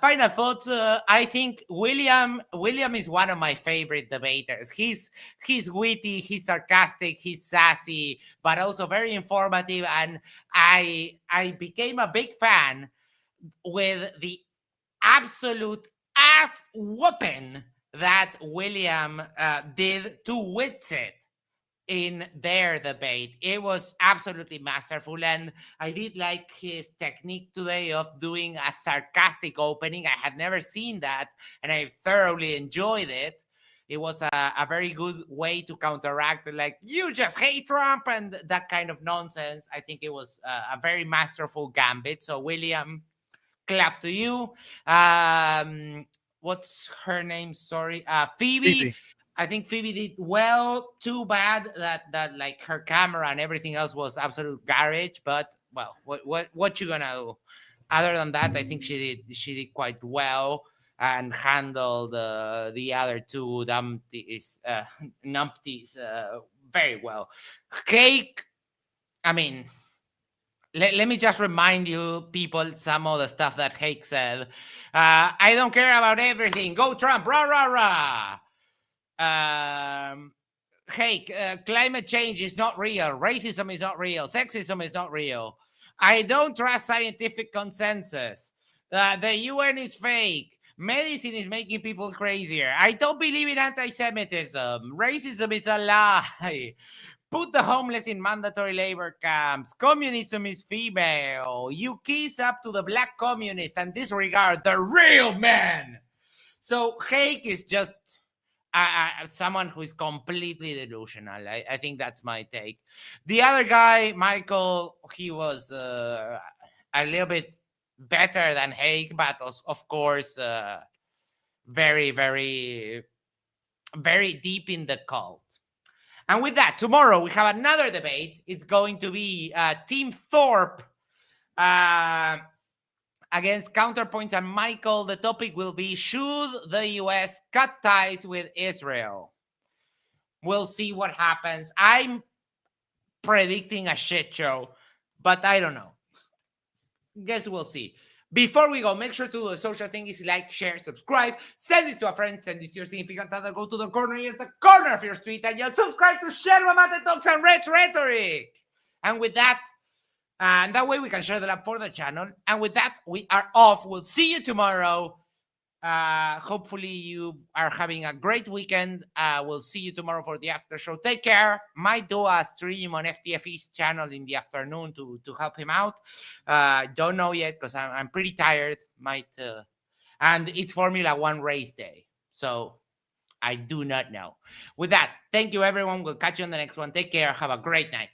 Final thoughts. I think William is one of my favorite debaters. He's witty, he's sarcastic, he's sassy, but also very informative. And I became a big fan with the absolute ass whooping that William did to Whitsitt in their debate. It was absolutely masterful, and I did like his technique today of doing a sarcastic opening. I had never seen that, and I thoroughly enjoyed it. It was a very good way to counteract, like, you just hate Trump and that kind of nonsense. I think it was a very masterful gambit. So William, clap to you. What's her name? Sorry, Phoebe. I think Phoebe did well. Too bad that like her camera and everything else was absolute garbage. But well, what you gonna do? other than that, I think she did quite well and handled the other two numpties very well. Hake, I mean, let me just remind you people some of the stuff that Hake said. I don't care about everything. Go Trump, rah, rah, rah. Hake, climate change is not real. Racism is not real. Sexism is not real. I don't trust scientific consensus. The UN is fake. Medicine is making people crazier. I don't believe in anti-Semitism. Racism is a lie. Put the homeless in mandatory labor camps. Communism is female. You kiss up to the black communist and disregard the real man. So Hake is just someone who is completely delusional. I think that's my take. The other guy, Michael, he was a little bit better than Hake, but of course, very, very, very deep in the cult. And with that, tomorrow we have another debate. It's going to be Team Thorpe against Counterpoints and Michael. The topic will be, should the U.S. cut ties with Israel? We'll see what happens. I'm predicting a shit show, but I don't know. Guess we'll see. Before we go, make sure to do the social things: like, share, subscribe, send this to a friend, send this to your significant other, go to the corner, yes, the corner of your street, and just subscribe to Yerba Talks and Red Rhetoric. And with that, and that way we can share the lab for the channel. And with that, we are off. We'll see you tomorrow. Hopefully you are having a great weekend. We'll see you tomorrow for the after show. Take care. Might do a stream on FTFE's channel in the afternoon to help him out. Don't know yet because I'm pretty tired. And it's Formula One race day. So I do not know. With that, thank you everyone. We'll catch you on the next one. Take care. Have a great night.